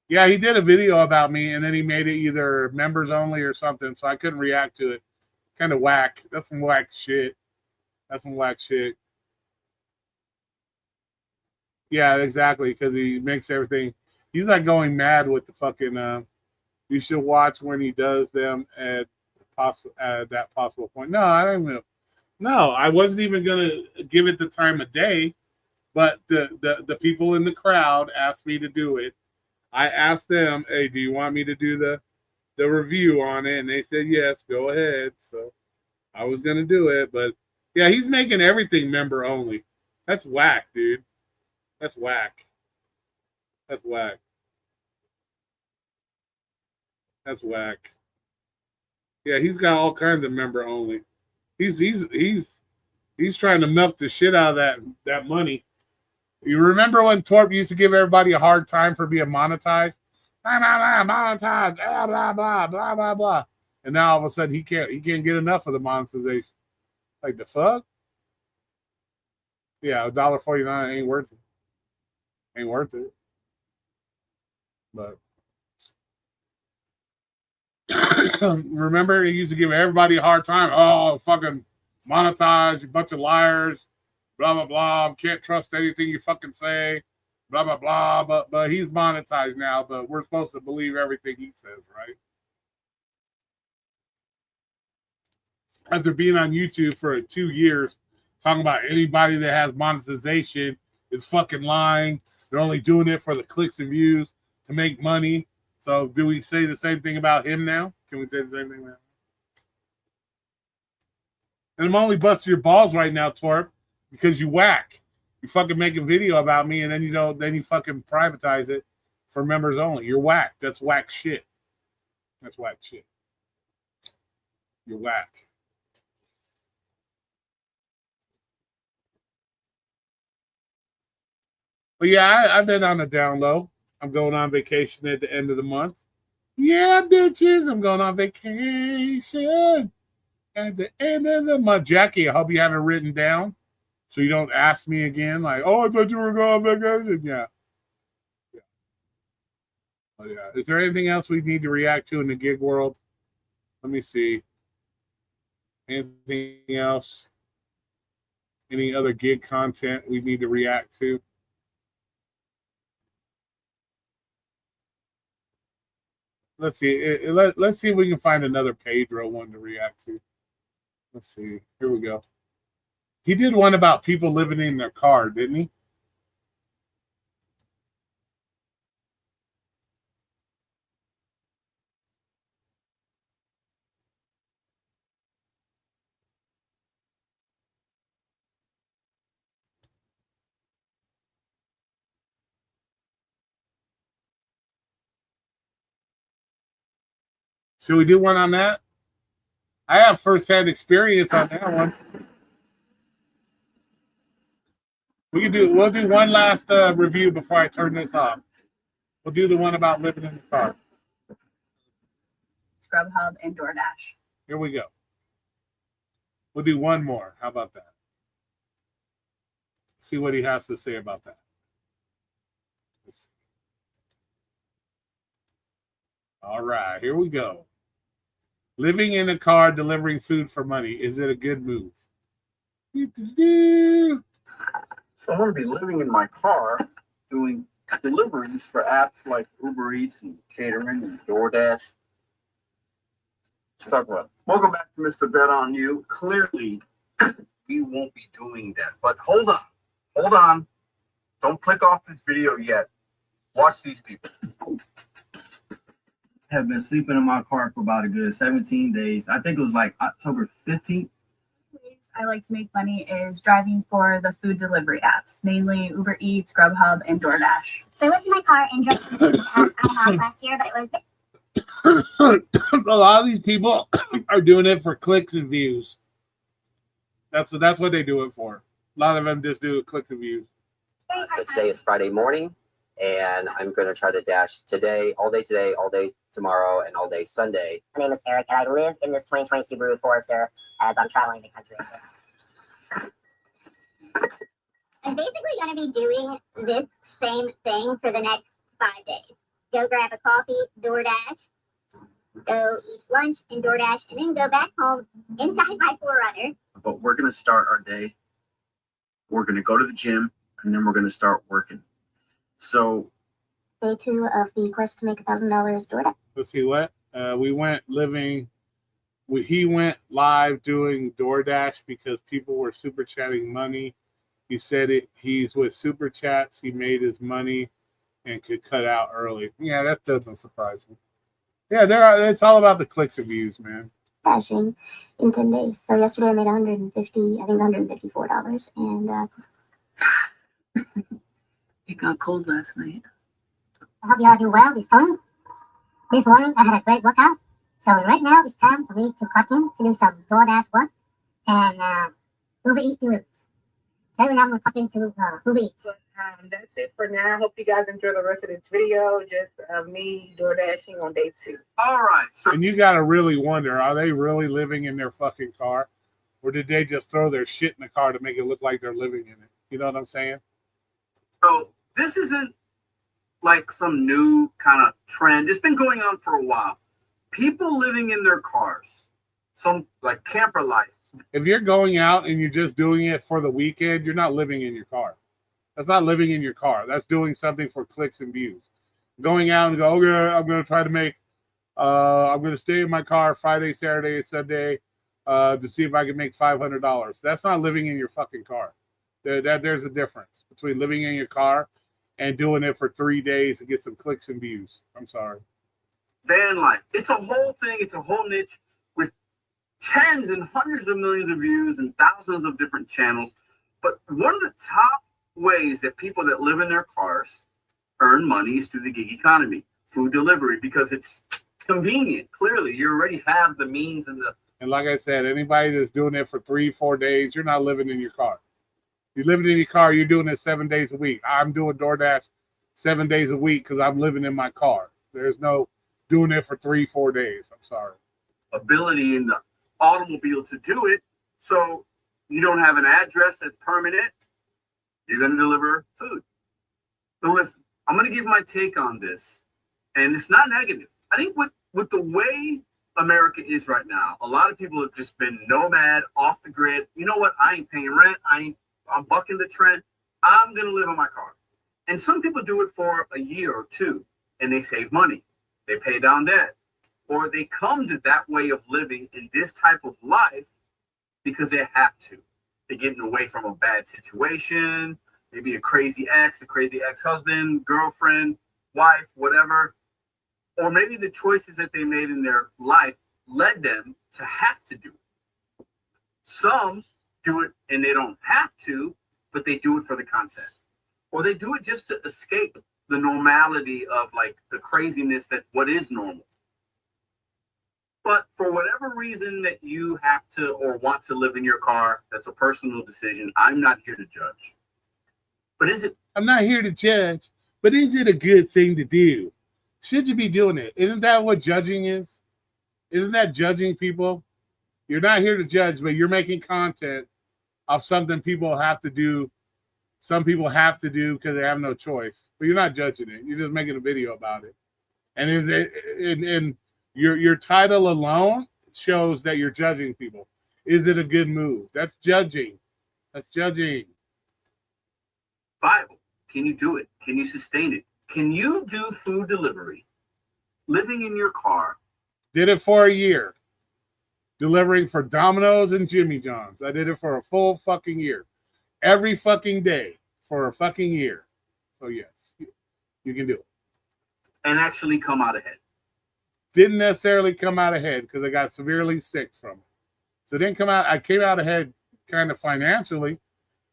Yeah, he did a video about me, and then he made it either members only or something, so I couldn't react to it. Kind of whack. That's some whack shit. That's some whack shit. Yeah, exactly, because he makes everything. He's like going mad with the fucking... you should watch when he does them at that possible point. No, I don't know. No, I wasn't even gonna give it the time of day, but the people in the crowd asked me to do it. I asked them, "Hey, do you want me to do the review on it?" And they said yes, go ahead. So I was gonna do it, but yeah, he's making everything member only. That's whack, dude. That's whack. That's whack. That's whack. Yeah, he's got all kinds of member only. He's trying to milk the shit out of that money. You remember when Torp used to give everybody a hard time for being monetized? Monetized, blah blah blah blah blah blah. And now all of a sudden he can't get enough of the monetization. Like the fuck? Yeah, $1.49 ain't worth it. Ain't worth it. But remember, he used to give everybody a hard time. Oh, fucking monetize, you bunch of liars, blah, blah, blah. Can't trust anything you fucking say, blah, blah, blah. But he's monetized now, but we're supposed to believe everything he says, right? After being on YouTube for 2 years, talking about anybody that has monetization is fucking lying. They're only doing it for the clicks and views to make money. So do we say the same thing about him now? Can we say the same thing now? And I'm only busting your balls right now, Torp, because you whack. You fucking make a video about me and then you fucking privatize it for members only. You're whack. That's whack shit. That's whack shit. You're whack. But yeah, I've been on the down low. I'm going on vacation at the end of the month. Yeah, bitches, I'm going on vacation at the end of the month. Jackie, I hope you have it written down so you don't ask me again like, oh, I thought you were going on vacation. Yeah. Oh, yeah. Is there anything else we need to react to in the gig world? Let me see. Anything else? Any other gig content we need to react to? Let's see. Let's see if we can find another Pedro one to react to. Let's see. Here we go. He did one about people living in their car, didn't he? Should we do one on that? I have firsthand experience on that one. We'll do one last review before I turn this off. We'll do the one about living in the car. Grubhub and DoorDash. Here we go. We'll do one more. How about that? See what he has to say about that. Let's see. All right, here we go. Living in a car, delivering food for money. Is it a good move? So I'm going to be living in my car doing deliveries for apps like Uber Eats and catering and DoorDash. Let's talk about it. Welcome back to Mr. Bet on You. Clearly, we won't be doing that. But hold on. Don't click off this video yet. Watch these people. Have been sleeping in my car for about a good 17 days. I think it was like October 15th. Ways I like to make money is driving for the food delivery apps, mainly Uber Eats, Grubhub, and DoorDash. So I lived in my car and drove some food apps I had last year, but it was A lot of these people are doing it for clicks and views. That's what they do it for. A lot of them just do clicks and views. So today is Friday morning, and I'm going to try to dash today, all day tomorrow, and all day Sunday. My name is Eric, and I live in this 2020 Subaru Forester as I'm traveling the country. I'm basically going to be doing this same thing for the next 5 days. Go grab a coffee, DoorDash, go eat lunch and DoorDash, and then go back home inside my 4Runner. But we're going to start our day. We're going to go to the gym, and then we're going to start working. So, Day 2 of the quest to make $1,000 DoorDash. Let's see what he went live doing DoorDash because people were super chatting money. He said he's with super chats. He made his money and could cut out early. Yeah, that doesn't surprise me. Yeah, it's all about the clicks and views, man. Dashing in 10 days. So yesterday I made $154, and It got cold last night. I hope you all do well. This is Tony. This morning I had a great workout. So right now it's time for me to clock in to do some DoorDash work and Uber Eats deliveries. Okay, now I'm going to clock into Uber Eats. That's it for now. I hope you guys enjoy the rest of this video. Just me door dashing on day 2. All right. So And you got to really wonder, are they really living in their fucking car? Or did they just throw their shit in the car to make it look like they're living in it? You know what I'm saying? So this isn't like some new kind of trend. It's been going on for a while. People living in their cars, some like camper life. If you're going out and you're just doing it for the weekend, you're not living in your car. That's not living in your car. That's doing something for clicks and views. Going out and go, okay, I'm going to try to make, I'm going to stay in my car Friday, Saturday, and Sunday to see if I can make $500. That's not living in your fucking car. There's a difference between living in your car and doing it for 3 days to get some clicks and views. I'm sorry. Van life. It's a whole thing. It's a whole niche with tens and hundreds of millions of views and thousands of different channels. But one of the top ways that people that live in their cars earn money is through the gig economy, food delivery, because it's convenient. Clearly, you already have the means and the. And like I said, anybody that's doing it for 3-4 days, you're not living in your car. You're living in your car, you're doing it 7 days a week. I'm doing DoorDash 7 days a week because I'm living in my car. There's no doing it for 3-4 days. I'm sorry. Ability in the automobile to do it. So you don't have an address that's permanent. You're going to deliver food. So listen, I'm going to give my take on this. And it's not negative. I think with the way America is right now, a lot of people have just been nomad, off the grid. You know what? I ain't paying rent. I'm bucking the trend. I'm going to live in my car. And some people do it for a year or two, and they save money. they pay down debt, or they come to that way of living in this type of life because they have to. They're getting away from a bad situation, maybe a crazy ex-husband, girlfriend, wife, whatever. Or maybe the choices that they made in their life led them to have to do it. Some do it and they don't have to, but they do it for the content. Or they do it just to escape the normality of like the craziness that what is normal. But for whatever reason that you have to or want to live in your car, that's a personal decision. I'm not here to judge. But is it? I'm not here to judge, but is it a good thing to do? Should you be doing it? Isn't that what judging is? Isn't that judging people? You're not here to judge, but you're making content of something people have to do. Some people have to do because they have no choice. But you're not judging it. You're just making a video about it. And is it and your title alone shows that you're judging people. Is it a good move? That's judging. That's judging. Viable. Can you do it? Can you sustain it? Can you do food delivery, living in your car? Did it for a year. Delivering for Domino's and Jimmy John's. I did it for a full fucking year. Every fucking day for a fucking year. So yes, you can do it. And actually come out ahead. Didn't necessarily come out ahead because I got severely sick from it. So it didn't come out. I came out ahead kind of financially,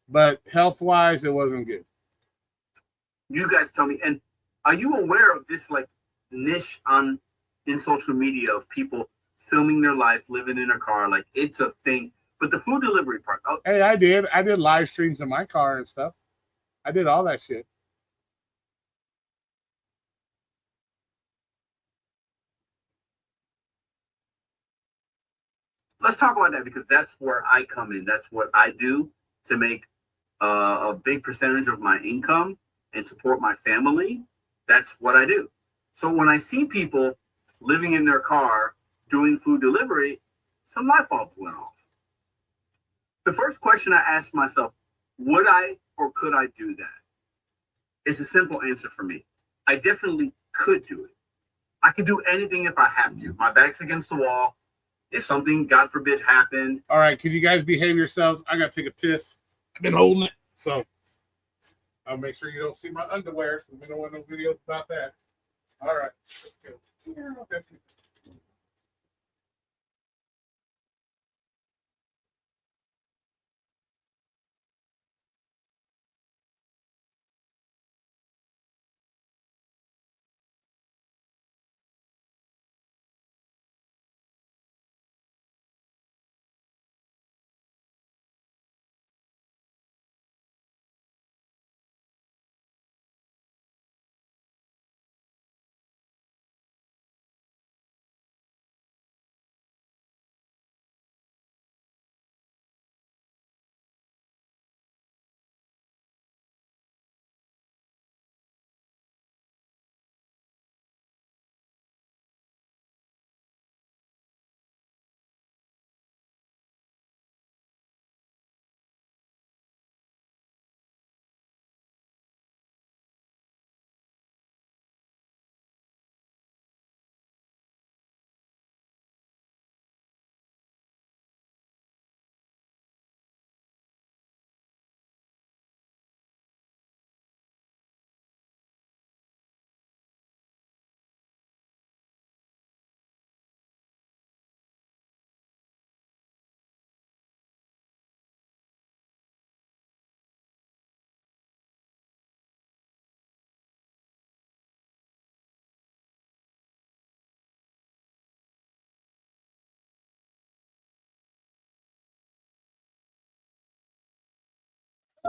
but health-wise, it wasn't good. You guys tell me. And are you aware of this like niche in social media of people filming their life, living in a car? Like it's a thing. But the food delivery part. Oh. Hey, I did live streams in my car and stuff. I did all that shit. Let's talk about that because that's where I come in. That's what I do to make a big percentage of my income and support my family. That's what I do. So when I see people living in their car doing food delivery, some light bulbs went off. The first question I asked myself, would I or could I do that? It's a simple answer for me. I definitely could do it. I could do anything if I have to. My back's against the wall. If something, God forbid, happened. All right, can you guys behave yourselves? I got to take a piss. I've been holding it, so I'll make sure you don't see my underwear, so we don't want no videos about that. All right, let's go.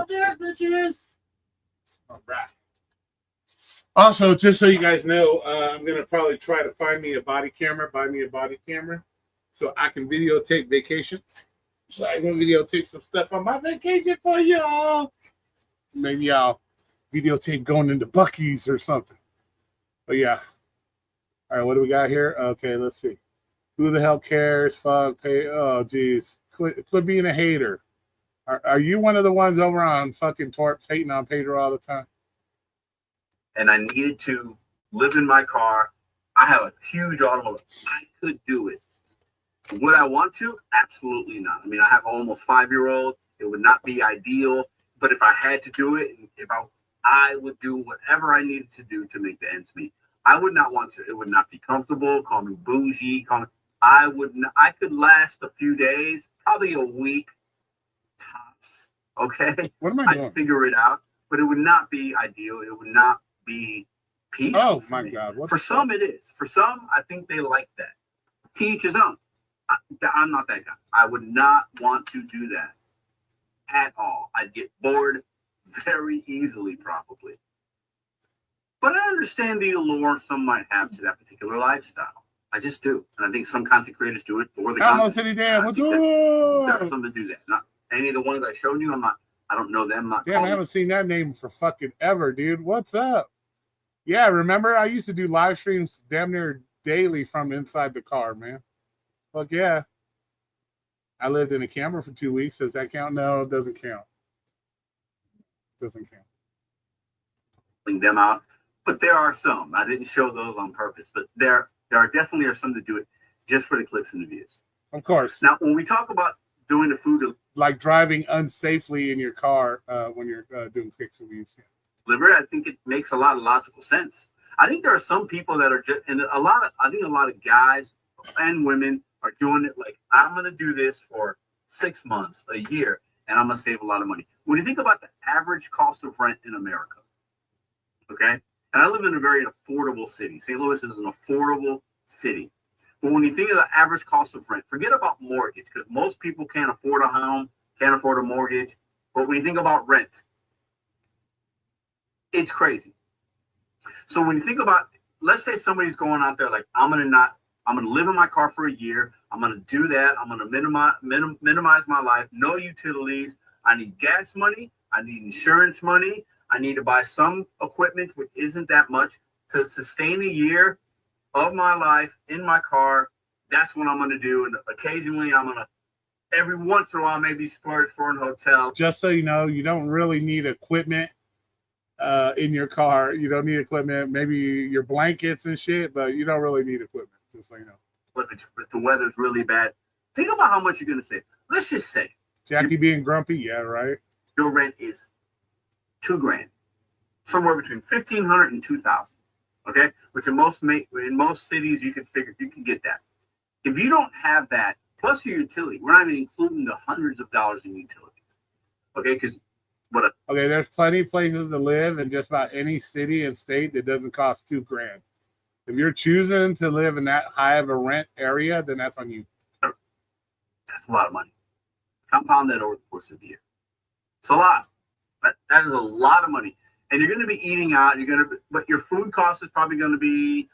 Bitches. All right. Also, just so you guys know, I'm gonna probably try to find me a body camera, buy me a body camera, so I can videotape vacation. So I'm gonna videotape some stuff on my vacation for y'all. Maybe I'll videotape going into Buc-ee's or something. But yeah. All right, what do we got here? Okay, let's see. Who the hell cares? Fuck. Pay. Oh, geez. Quit being a hater. Are you one of the ones over on fucking Torps hating on Pedro all the time? And I needed to live in my car. I have a huge automobile. I could do it. Would I want to? Absolutely not. I mean, I have an almost 5-year-old. It would not be ideal, but if I had to do it, I would do whatever I needed to do to make the ends meet. I would not want to. It would not be comfortable. Call me bougie. I would not, I could last a few days, probably a week tops. Okay. What am I doing? I'd figure it out, but it would not be ideal. It would not be peaceful. Oh my God. For some, it is. For some, I think they like that. To each his own. I'm not that guy. I would not want to do that at all. I'd get bored very easily, probably. But I understand the allure some might have to that particular lifestyle. I just do. And I think some content creators do it for the content. City Dan, what's There's something to do that. Not any of the ones I showed you, I don't know them. Damn, I haven't seen that name for fucking ever, dude. What's up? Yeah, remember I used to do live streams damn near daily from inside the car, man. Fuck yeah. I lived in a camper for 2 weeks. Does that count? No, it doesn't count. Doesn't count. Them out. But there are some. I didn't show those on purpose, but there are definitely some that do it just for the clicks and the views. Of course. Now, when we talk about doing the food, like driving unsafely in your car when you're doing clicks and views, delivery, I think it makes a lot of logical sense. I think there are some people that are just, and I think a lot of guys and women are doing it like, I'm going to do this for 6 months, a year, and I'm going to save a lot of money. When you think about the average cost of rent in America, okay, and I live in a very affordable city. St. Louis is an affordable city. But when you think of the average cost of rent, forget about mortgage, because most people can't afford a home, can't afford a mortgage. But when you think about rent, it's crazy. So when you think about, let's say somebody's going out there like, I'm going to live in my car for a year. I'm going to do that. I'm going to minimize my life. No utilities. I need gas money. I need insurance money. I need to buy some equipment, which isn't that much, to sustain a year of my life in my car. That's what I'm going to do. And occasionally I'm going to, every once in a while, maybe splurge for a hotel. Just so you know, you don't really need equipment in your car. You don't need equipment, maybe your blankets and shit, but you don't really need equipment, just so you know. But if the weather's really bad, think about how much you're going to save. Let's just say. Jackie being grumpy, yeah, right. Your rent is $2,000, somewhere between $1,500 and $2,000. Okay, which in most cities you can get that. If you don't have that, plus your utility, we're not even including the hundreds of dollars in utilities. Okay, because okay, there's plenty of places to live in just about any city and state that doesn't cost $2,000. If you're choosing to live in that high of a rent area, then that's on you. That's a lot of money. Compound that over the course of the year. It's a lot. That is a lot of money. And you're going to be eating out. But your food cost is probably going to be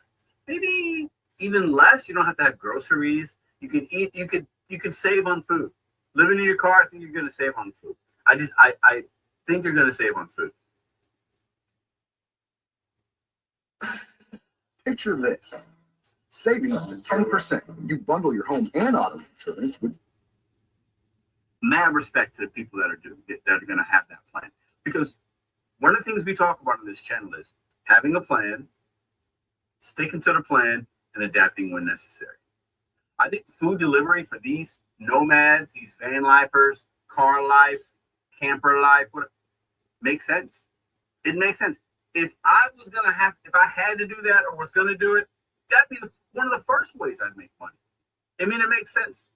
maybe even less. You don't have to have groceries. You can eat. You could save on food. Living in your car, I think you're going to save on food. I think you're going to save on food. Picture this. Saving up to 10% when you bundle your home and auto insurance with mad respect to the people that are going to have that plan. Because one of the things we talk about on this channel is having a plan, sticking to the plan, and adapting when necessary. I think food delivery for these nomads, these van lifers, car life, camper life, makes sense. It makes sense. If I had to do that or was going to do it, that'd be one of the first ways I'd make money. I mean, it makes sense.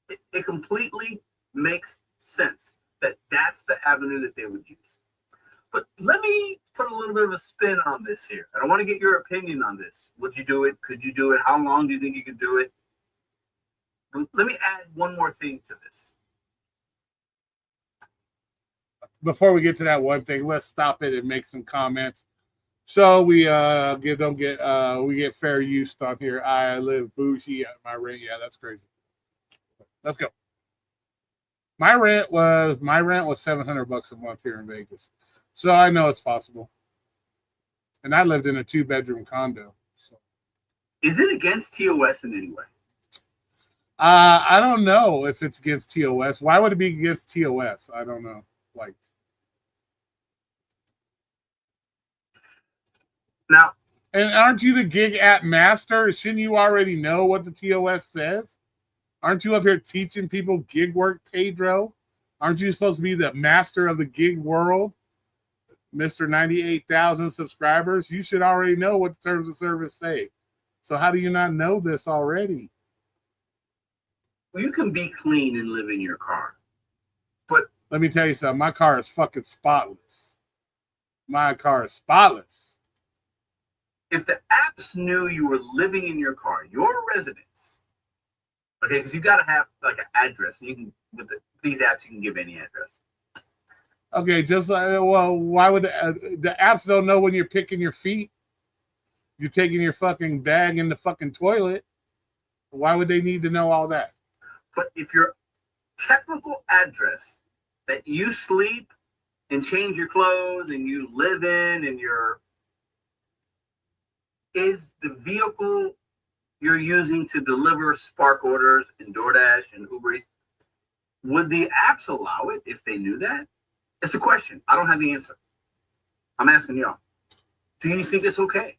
It completely makes sense that's the avenue that they would use. But let me put a little bit of a spin on this here. And I want to get your opinion on this. Would you do it? Could you do it? How long do you think you could do it? Let me add one more thing to this. Before we get to that one thing, let's stop it and make some comments. So we get fair use on here. I live bougie at my rent. Yeah, that's crazy. Let's go. My rent was $700 a month here in Vegas, so I know it's possible. And I lived in a 2-bedroom condo. So. Is it against TOS in any way? I don't know if it's against TOS. Why would it be against TOS? I don't know. And aren't you the gig app master? Shouldn't you already know what the TOS says? Aren't you up here teaching people gig work, Pedro? Aren't you supposed to be the master of the gig world? Mr. 98,000 subscribers, you should already know what the terms of service say. So how do you not know this already? Well, you can be clean and live in your car. But let me tell you something. My car is fucking spotless. My car is spotless. If the apps knew you were living in your car, your residence, okay, because you got to have like an address. You can with these apps, you can give any address. Okay, just well, why would the apps don't know when you're picking your feet? You're taking your fucking bag in the fucking toilet. Why would they need to know all that? But if your technical address that you sleep and change your clothes and you live in and is the vehicle you're using to deliver Spark orders and DoorDash and Uber Eats, would the apps allow it if they knew that? It's a question. I don't have the answer. I'm asking y'all. Do you think it's okay?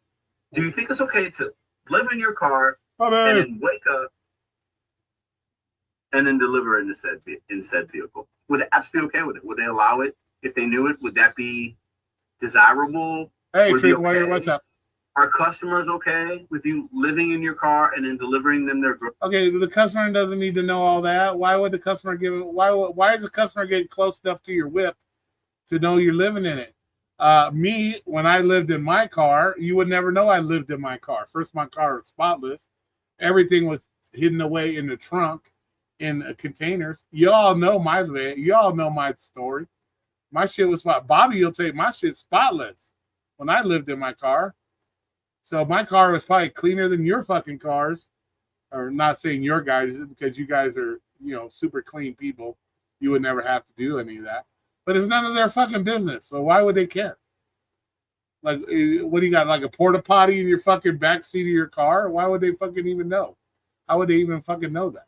Do you think it's okay to live in your car and then wake up and then deliver in said vehicle? Would the apps be okay with it? Would they allow it if they knew it? Would that be desirable? Hey, okay? What's up? Are customers okay with you living in your car and then delivering them their groceries? Okay, the customer doesn't need to know all that. Why would the customer give it? Why is the customer getting close enough to your whip to know you're living in it? Me, when I lived in my car, you would never know I lived in my car. First, my car was spotless. Everything was hidden away in the trunk, in containers. Y'all know my story. My shit was spot. Bobby, you'll take my shit spotless when I lived in my car. So my car was probably cleaner than your fucking cars. Or not saying your guys, because you guys are, super clean people. You would never have to do any of that. But it's none of their fucking business. So why would they care? Like, what do you got? Like a porta potty in your fucking backseat of your car? Why would they fucking even know? How would they even fucking know that?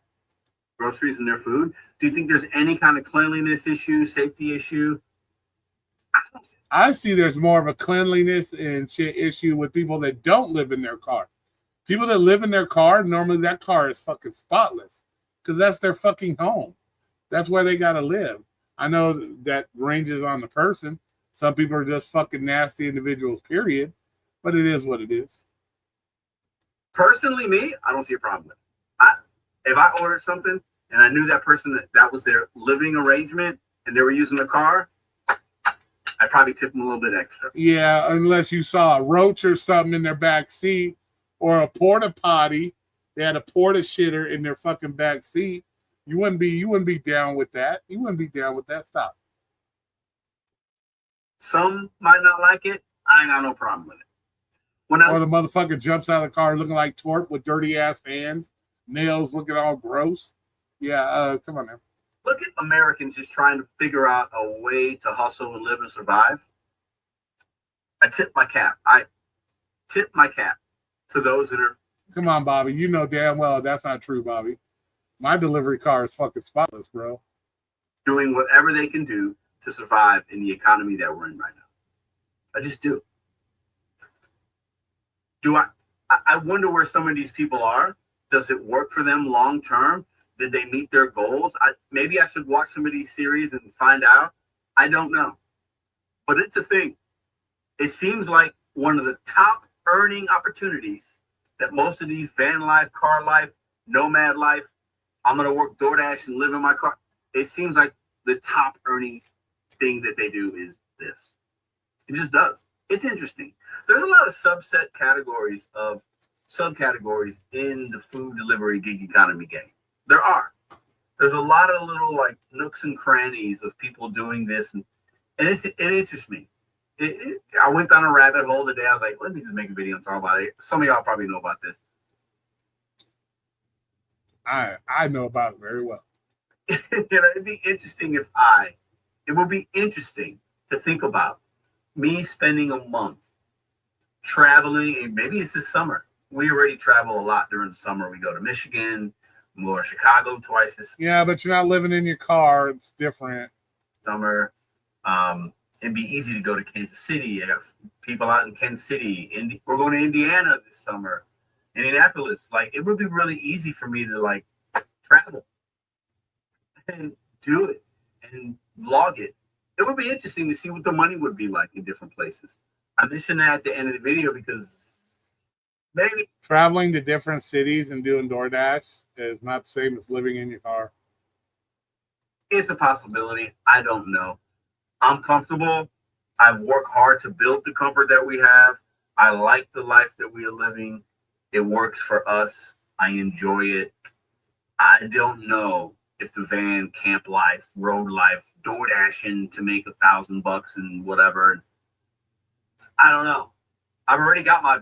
Groceries and their food. Do you think there's any kind of cleanliness issue, safety issue? I see there's more of a cleanliness and shit issue with people that don't live in their car. People that live in their car, normally that car is fucking spotless because that's their fucking home. That's where they got to live. I know that ranges on the person. Some people are just fucking nasty individuals, period. But it is what it is. Personally, me, I don't see a problem with it. If I ordered something and I knew that person that was their living arrangement and they were using the car, I'd probably tip them a little bit extra. Yeah, unless you saw a roach or something in their back seat or a porta potty. They had a porta shitter in their fucking back seat. You wouldn't be down with that. You wouldn't be down with that. Stop. Some might not like it. I ain't got no problem with it. Or the motherfucker jumps out of the car looking like Torp with dirty ass hands, nails looking all gross. Yeah, come on now. Look at Americans just trying to figure out a way to hustle and live and survive. I tip my cap. To those that are. Come on, Bobby. You know damn well that's not true, Bobby. My delivery car is fucking spotless, bro. Doing whatever they can do to survive in the economy that we're in right now. I just do. I wonder where some of these people are. Does it work for them long term? Did they meet their goals? Maybe I should watch some of these series and find out. I don't know. But it's a thing. It seems like one of the top earning opportunities that most of these van life, car life, nomad life, I'm going to work DoorDash and live in my car. It seems like the top earning thing that they do is this. It just does. It's interesting. There's a lot of subcategories in the food delivery gig economy game. There are. There's a lot of little like nooks and crannies of people doing this, and it interests me. I went down a rabbit hole today. I was like, let me just make a video and talk about it. Some of y'all probably know about this. I know about it very well. It'd be interesting it would be interesting to think about me spending a month traveling, and maybe it's this summer. We already travel a lot during the summer. We go to Michigan, we go to Chicago twice this Yeah, but you're not living in your car. It's different. summer. It'd be easy to go to Kansas City. I have people out in Kansas City. We're going to Indiana this summer, Indianapolis. Like, it would be really easy for me to like travel and do it and vlog it. It would be interesting to see what the money would be like in different places. I mentioned that at the end of the video because maybe traveling to different cities and doing DoorDash is not the same as living in your car. it's a possibility. I don't know. I'm comfortable. I work hard to build the comfort that we have. I like the life that we are living. It works for us. I enjoy it. I don't know if the van, camp life, road life, door dashing to make $1,000 and whatever. I don't know. I've already got my.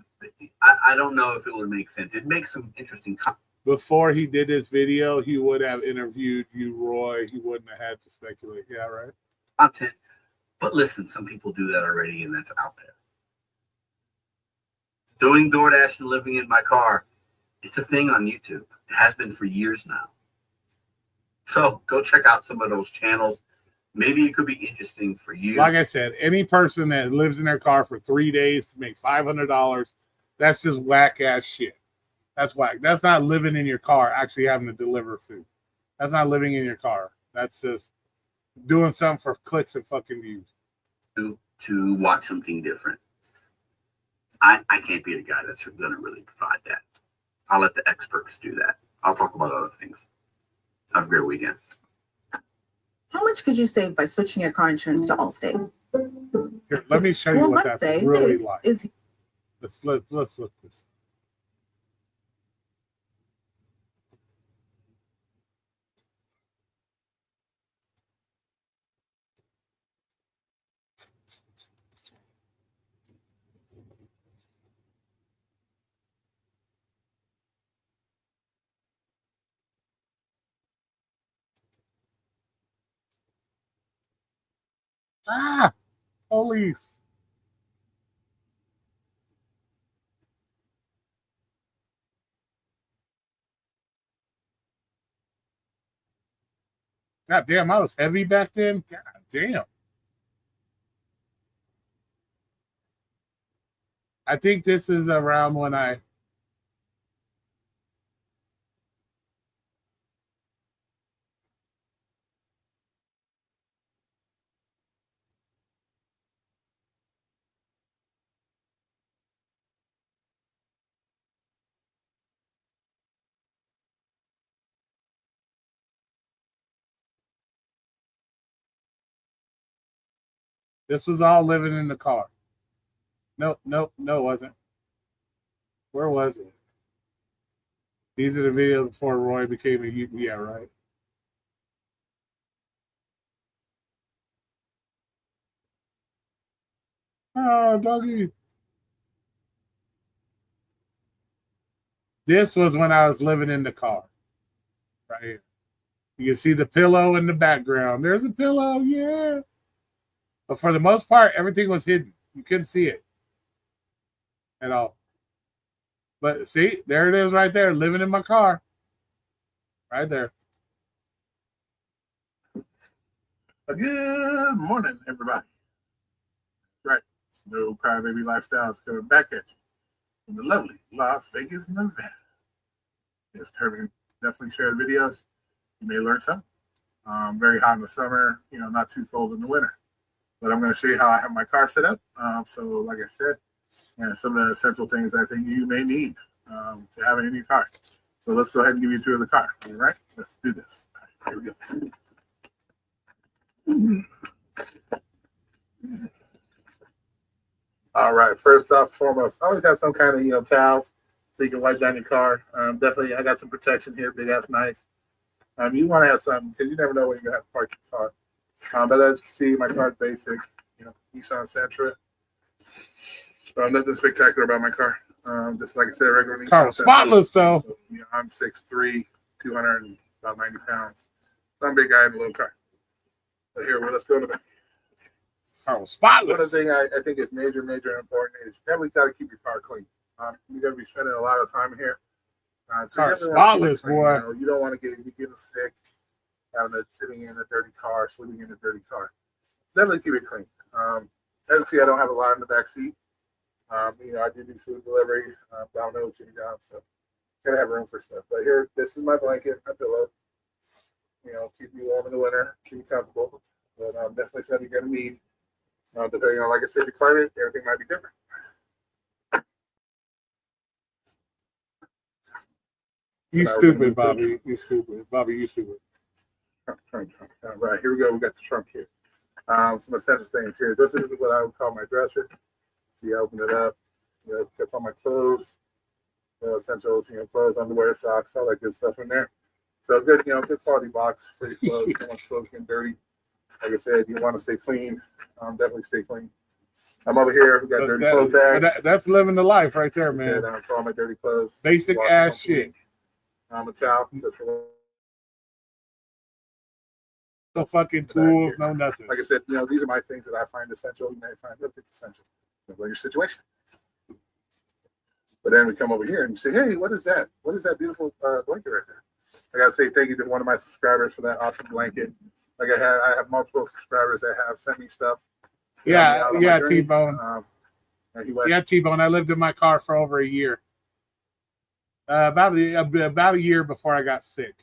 I don't know if it would make sense. It makes some interesting. Before he did this video, he would have interviewed you, Roy. He wouldn't have had to speculate. Yeah, right. Content. But listen, some people do that already, and that's out there. Doing DoorDash and living in my car, it's a thing on YouTube. It has been for years now. So go check out some of those channels. Maybe it could be interesting for you. Like I said, any person that lives in their car for 3 days to make $500, that's just whack ass shit. That's whack. That's not living in your car, actually having to deliver food. That's not living in your car. That's just doing something for clicks and fucking views. To watch something different. I can't be the guy that's going to really provide that. I'll let the experts do that. I'll talk about other things. Have a great weekend. How much could you save by switching your car insurance to Allstate? Here, let me show you Well, what let's that's say really this like. is Let's look this. Ah, police. God damn, I was heavy back then. God damn. I think this is around when I. This was all living in the car. Nope, no, it wasn't. Where was it? These are the videos before Roy became a yeah, right. Oh, doggy. This was when I was living in the car. Right here. You can see the pillow in the background. There's a pillow, yeah. But for the most part, everything was hidden. You couldn't see it at all. But see, there it is right there, living in my car. Right there. Good morning, everybody. Right. Snow Crybaby Lifestyle is coming back at you from the lovely Las Vegas, Nevada. Yes, Kirby, definitely share the videos. You may learn something. Very hot in the summer, not too cold in the winter. But I'm going to show you how I have my car set up. So, like I said, some of the essential things I think you may need to have in your car. So let's go ahead and give you a tour of the car. All right, let's do this. All right, here we go. All right, first off, foremost, always have some kind of towels so you can wipe down your car. Definitely, I got some protection here, big ass knife. You want to have something because you never know when you're gonna have to park your car. But as you can see, my car's basic, Nissan Sentra. Nothing spectacular about my car. Just like I said, regular Nissan Car Sentra. spotless though. So, I'm 6'3", 290 pounds. So I'm a big guy in a little car. But here, let's go to the back. Car spotless. One of the things I think is major important is definitely got to keep your car clean. You're going to be spending a lot of time here. So car you spotless, boy. You don't want to get sick, having it sitting in a dirty car, sleeping in a dirty car. Definitely keep it clean. As you see, I don't have a lot in the back seat. You know, I do food delivery. Down there with Jimmy John, so gotta have room for stuff. But here, this is my blanket, my pillow. You know, keep you warm in the winter, keep you comfortable. But definitely something you're gonna need. Depending on, like I said, the climate, everything might be different. You stupid, Bobby. You stupid. Bobby, you stupid. Trunk. All right, here we go. We got the trunk here. Some essential things here. This is what I would call my dresser. So you open it up. You know, that's all my clothes, essentials, you know, clothes, underwear, socks, all that good stuff in there. So good, you know, good quality box for your clothes. You don't want your clothes getting dirty. Like I said, you want to stay clean. Definitely stay clean. I'm over here. We got dirty clothes bag. That's living the life right there, man. For all my dirty clothes. Basic ass shit. A towel. No fucking tools, no nothing. Like I said, you know, these are my things that I find essential. You may find other things essential. Depends on your situation. But then we come over here and you say, hey, what is that? What is that beautiful blanket right there? I gotta say thank you to one of my subscribers for that awesome blanket. Like I have multiple subscribers that have sent me stuff. Yeah, T-Bone. Yeah, T-Bone. I lived in my car for over a year. About a year before I got sick.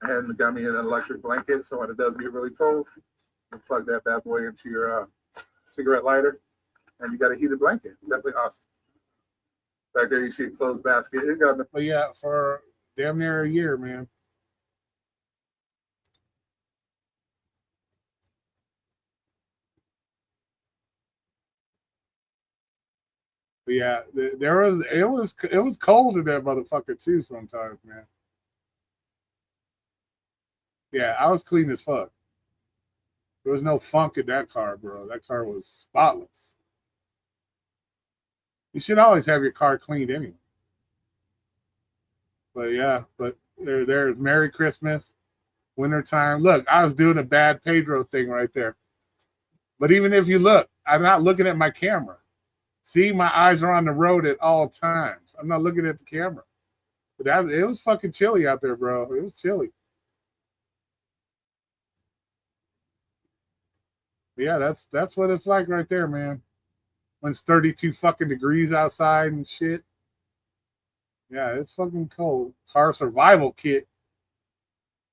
And got me an electric blanket, so when it does get really cold, you plug that bad boy into your cigarette lighter, and you got a heated blanket. Definitely awesome. Back there, you see a clothes basket. It got but yeah, for damn near a year, man. But yeah, it was cold in that motherfucker too sometimes, man. Yeah, I was clean as fuck. There was no funk in that car, bro. That car was spotless. You should always have your car cleaned anyway. But yeah, there's Merry Christmas, wintertime. Look, I was doing a bad Pedro thing right there. But even if you look, I'm not looking at my camera. See, my eyes are on the road at all times. I'm not looking at the camera. But it was fucking chilly out there, bro. It was chilly. But yeah, that's what it's like right there, man. When it's 32 fucking degrees outside and shit. Yeah, it's fucking cold. Car survival kit.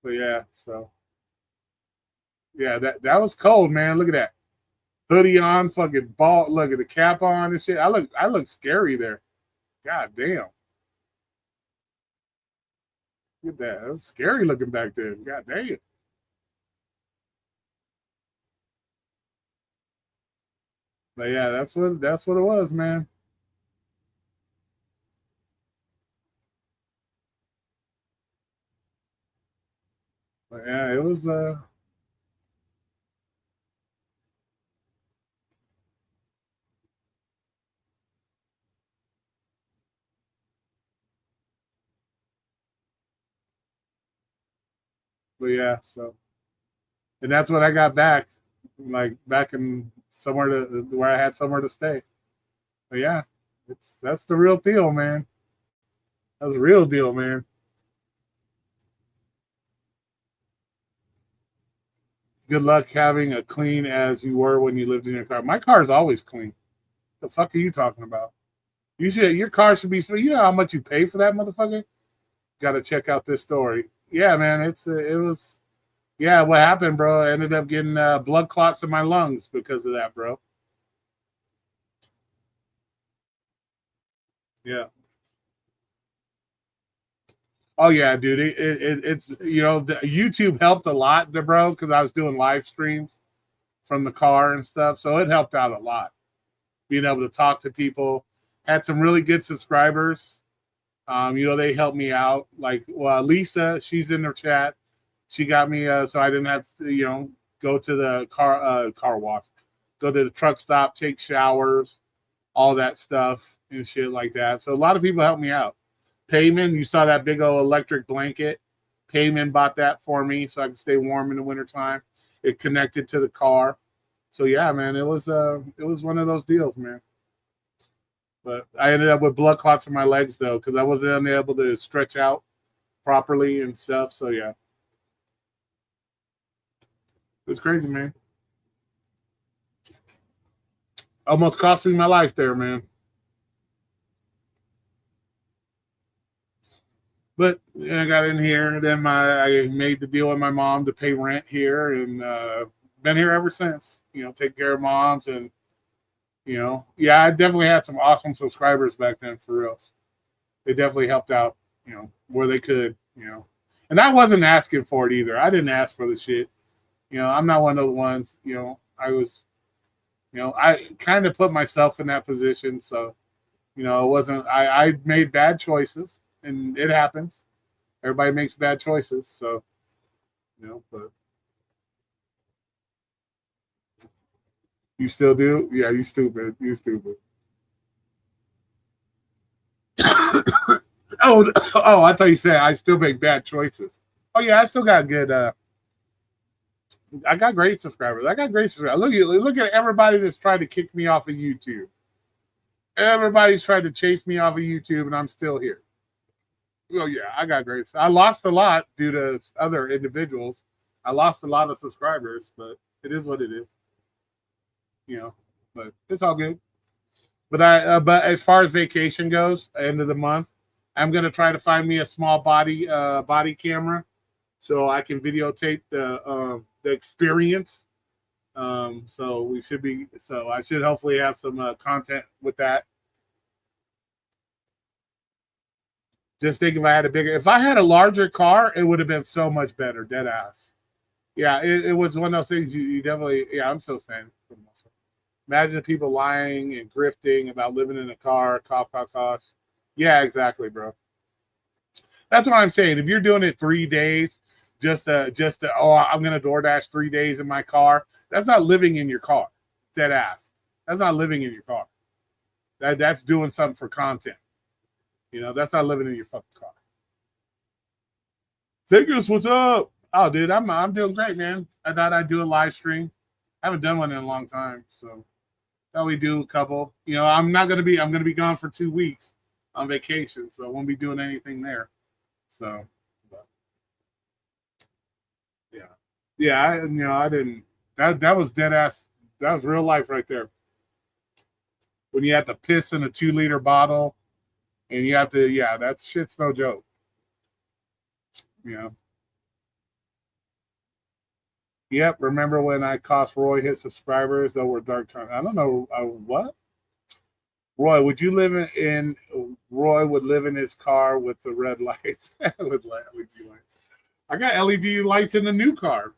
But yeah, so yeah, that was cold, man. Look at that. Hoodie on, fucking ball. Look at the cap on and shit. I look scary there. God damn. Look at that. That was scary looking back there. God damn. But yeah, that's what it was, man. But yeah, it was but yeah, so and that's what I got back. Like back in somewhere where I had somewhere to stay. But yeah, that's the real deal, man. That's the real deal, man. Good luck having a clean as you were when you lived in your car. My car is always clean. The fuck are you talking about? Your car should be. You know how much you pay for that motherfucker? Got to check out this story. Yeah, man, it was. Yeah, what happened, bro? I ended up getting blood clots in my lungs because of that, bro. Yeah. Oh yeah, dude. It's YouTube helped a lot, bro, because I was doing live streams from the car and stuff, so it helped out a lot. Being able to talk to people, had some really good subscribers. They helped me out. Like, Lisa, she's in their chat. She got me so I didn't have to, go to the car wash, go to the truck stop, take showers, all that stuff and shit like that. So a lot of people helped me out. Payman, you saw that big old electric blanket. Payman bought that for me so I could stay warm in the wintertime. It connected to the car. So yeah, man, it was one of those deals, man. But I ended up with blood clots in my legs though, because I wasn't able to stretch out properly and stuff. So yeah. It was crazy, man. Almost cost me my life there, man. But I got in here, and then I made the deal with my mom to pay rent here, and been here ever since. Take care of moms, and I definitely had some awesome subscribers back then, for reals. They definitely helped out, where they could, And I wasn't asking for it either. I didn't ask for the shit. I'm not one of the ones. I was, I kind of put myself in that position, so it wasn't. I made bad choices. And it happens. Everybody makes bad choices. So, but you still do? Yeah, you stupid. You stupid. oh, I thought you said I still make bad choices. Oh yeah, I still got good. I got great subscribers. Look at everybody that's trying to kick me off of YouTube. Everybody's trying to chase me off of YouTube, and I'm still here. Oh yeah, I got great. I lost a lot due to other individuals. I lost a lot of subscribers, but it is what it is. But it's all good. But but as far as vacation goes, end of the month, I'm gonna try to find me a small body camera, so I can videotape the experience. So we should be. So I should hopefully have some content with that. Just think if I had a larger car, it would have been so much better. Dead ass. Yeah, it was one of those things you definitely. Yeah, I'm still standing. Imagine people lying and grifting about living in a car. Cost. Yeah, exactly, bro. That's what I'm saying. If you're doing it 3 days, I'm gonna DoorDash 3 days in my car. That's not living in your car. Dead ass. That's not living in your car. That's doing something for content. That's not living in your fucking car. Figures, what's up? Oh, dude, I'm doing great, man. I thought I'd do a live stream. I haven't done one in a long time, so thought we do a couple. I'm gonna be gone for 2 weeks on vacation, so I won't be doing anything there. So, but, I didn't. That was dead ass. That was real life right there. When you have to piss in a 2-liter bottle. And you have to, that shit's no joke. Yep, remember when I cost Roy his subscribers? Those were dark times. I don't know. What? Roy, would you live Roy would live in his car with the red lights. With LED lights. I got LED lights in the new car.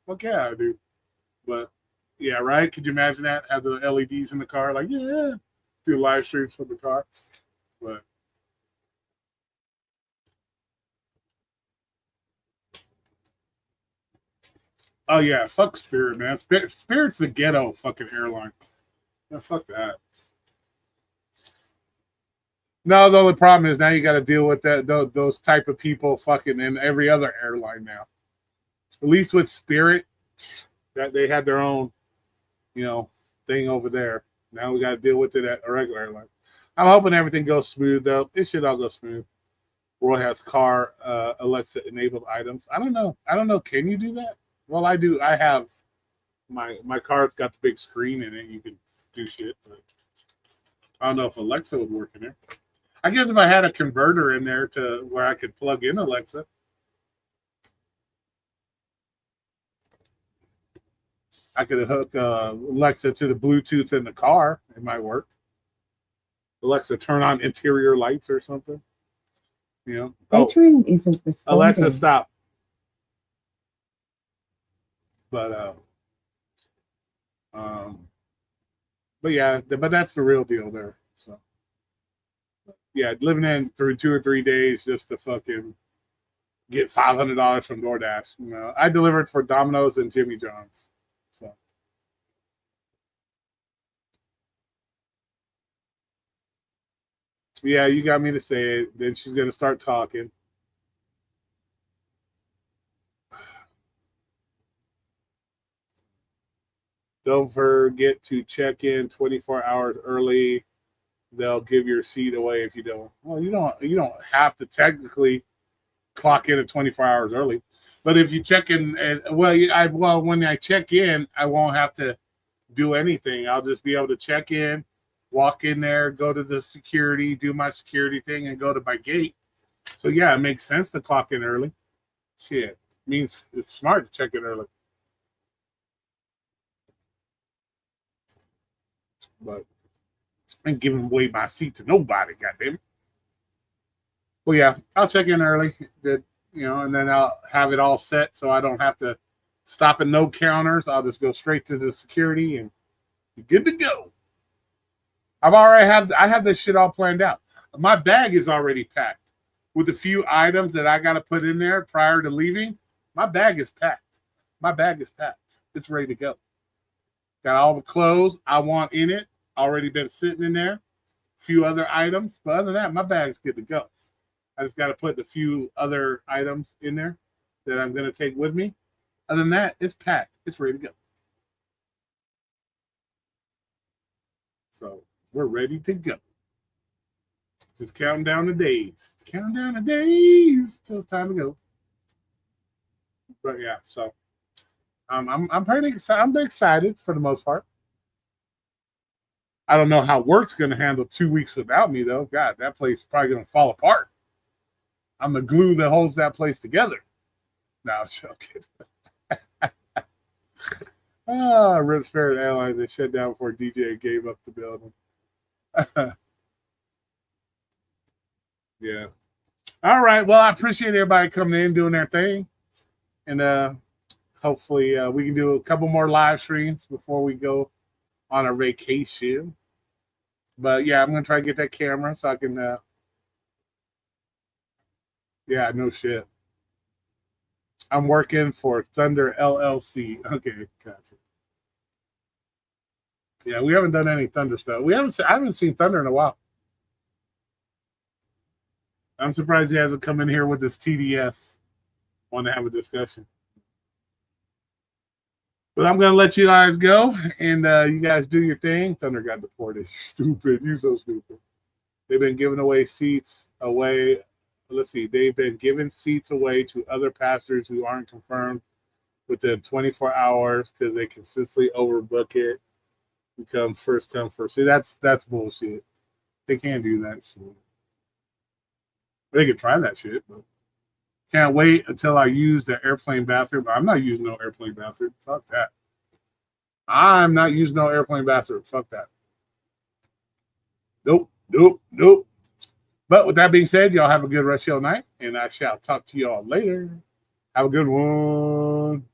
Fuck yeah, I do. But, yeah, right? Could you imagine that? Have the LEDs in the car? Like, yeah. Do live streams from the car. But oh yeah, fuck Spirit, man. Spirit's the ghetto fucking airline. Yeah, fuck that. No, the only problem is now you got to deal with those type of people fucking in every other airline now. At least with Spirit, that they had their own, thing over there. Now we got to deal with it at a regular airline. I'm hoping everything goes smooth though. It should all go smooth. Roy has car Alexa enabled items. I don't know. Can you do that? Well, I do. I have my car's got the big screen in it. You can do shit. But I don't know if Alexa would work in there. I guess if I had a converter in there to where I could plug in Alexa. I could hook Alexa to the Bluetooth in the car. It might work. Alexa, turn on interior lights or something. Veteran isn't responding. Alexa, stop. But yeah, but that's the real deal there. So yeah, living in through 2 or 3 days just to fucking get $500 from DoorDash. I delivered for Domino's and Jimmy John's. So yeah, you got me to say it. Then she's gonna start talking. Don't forget to check in 24 hours early. They'll give your seat away if you don't. Well, you don't have to technically clock in at 24 hours early. But if you check in, when I check in, I won't have to do anything. I'll just be able to check in, walk in there, go to the security, do my security thing, and go to my gate. So yeah, it makes sense to clock in early. Shit, means it's smart to check in early. But I ain't giving away my seat to nobody, goddamn. Well, yeah, I'll check in early, and then I'll have it all set so I don't have to stop at no counters. I'll just go straight to the security and you're good to go. I have this shit all planned out. My bag is already packed with a few items that I got to put in there prior to leaving. My bag is packed. It's ready to go. Got all the clothes I want in it already been sitting in there. A few other items, but other than that, my bag's good to go. I just got to put a few other items in there that I'm going to take with me. Other than that, it's packed. It's ready to go. So we're ready to go. Just counting down the days. Till it's time to go. But yeah, so I'm pretty excited. I'm excited for the most part. I don't know how work's going to handle 2 weeks without me, though. God, that place is probably going to fall apart. I'm the glue that holds that place together. No, I'm joking. Rip Spirit Airlines, they shut down before DJ gave up the building. Yeah. All right. Well, I appreciate everybody coming in, doing their thing. And hopefully we can do a couple more live streams before we go on our vacation. But yeah, I'm going to try to get that camera so I can yeah, no shit. I'm working for Thunder LLC. Okay, gotcha. Yeah, we haven't done any Thunder stuff. I haven't seen Thunder in a while. I'm surprised he hasn't come in here with his TDS. Want to have a discussion. But I'm going to let you guys go, and you guys do your thing. Thunder got deported. You're stupid. You're so stupid. They've been giving away seats away. Let's see. They've been giving seats away to other passengers who aren't confirmed within 24 hours because they consistently overbook it. Becomes first come, first. See, that's bullshit. They can't do that shit. They could try that shit, but can't wait until I use the airplane bathroom. I'm not using no airplane bathroom. Fuck that. I'm not using no airplane bathroom. Fuck that. Nope. But with that being said, y'all have a good rest of your night, and I shall talk to y'all later. Have a good one.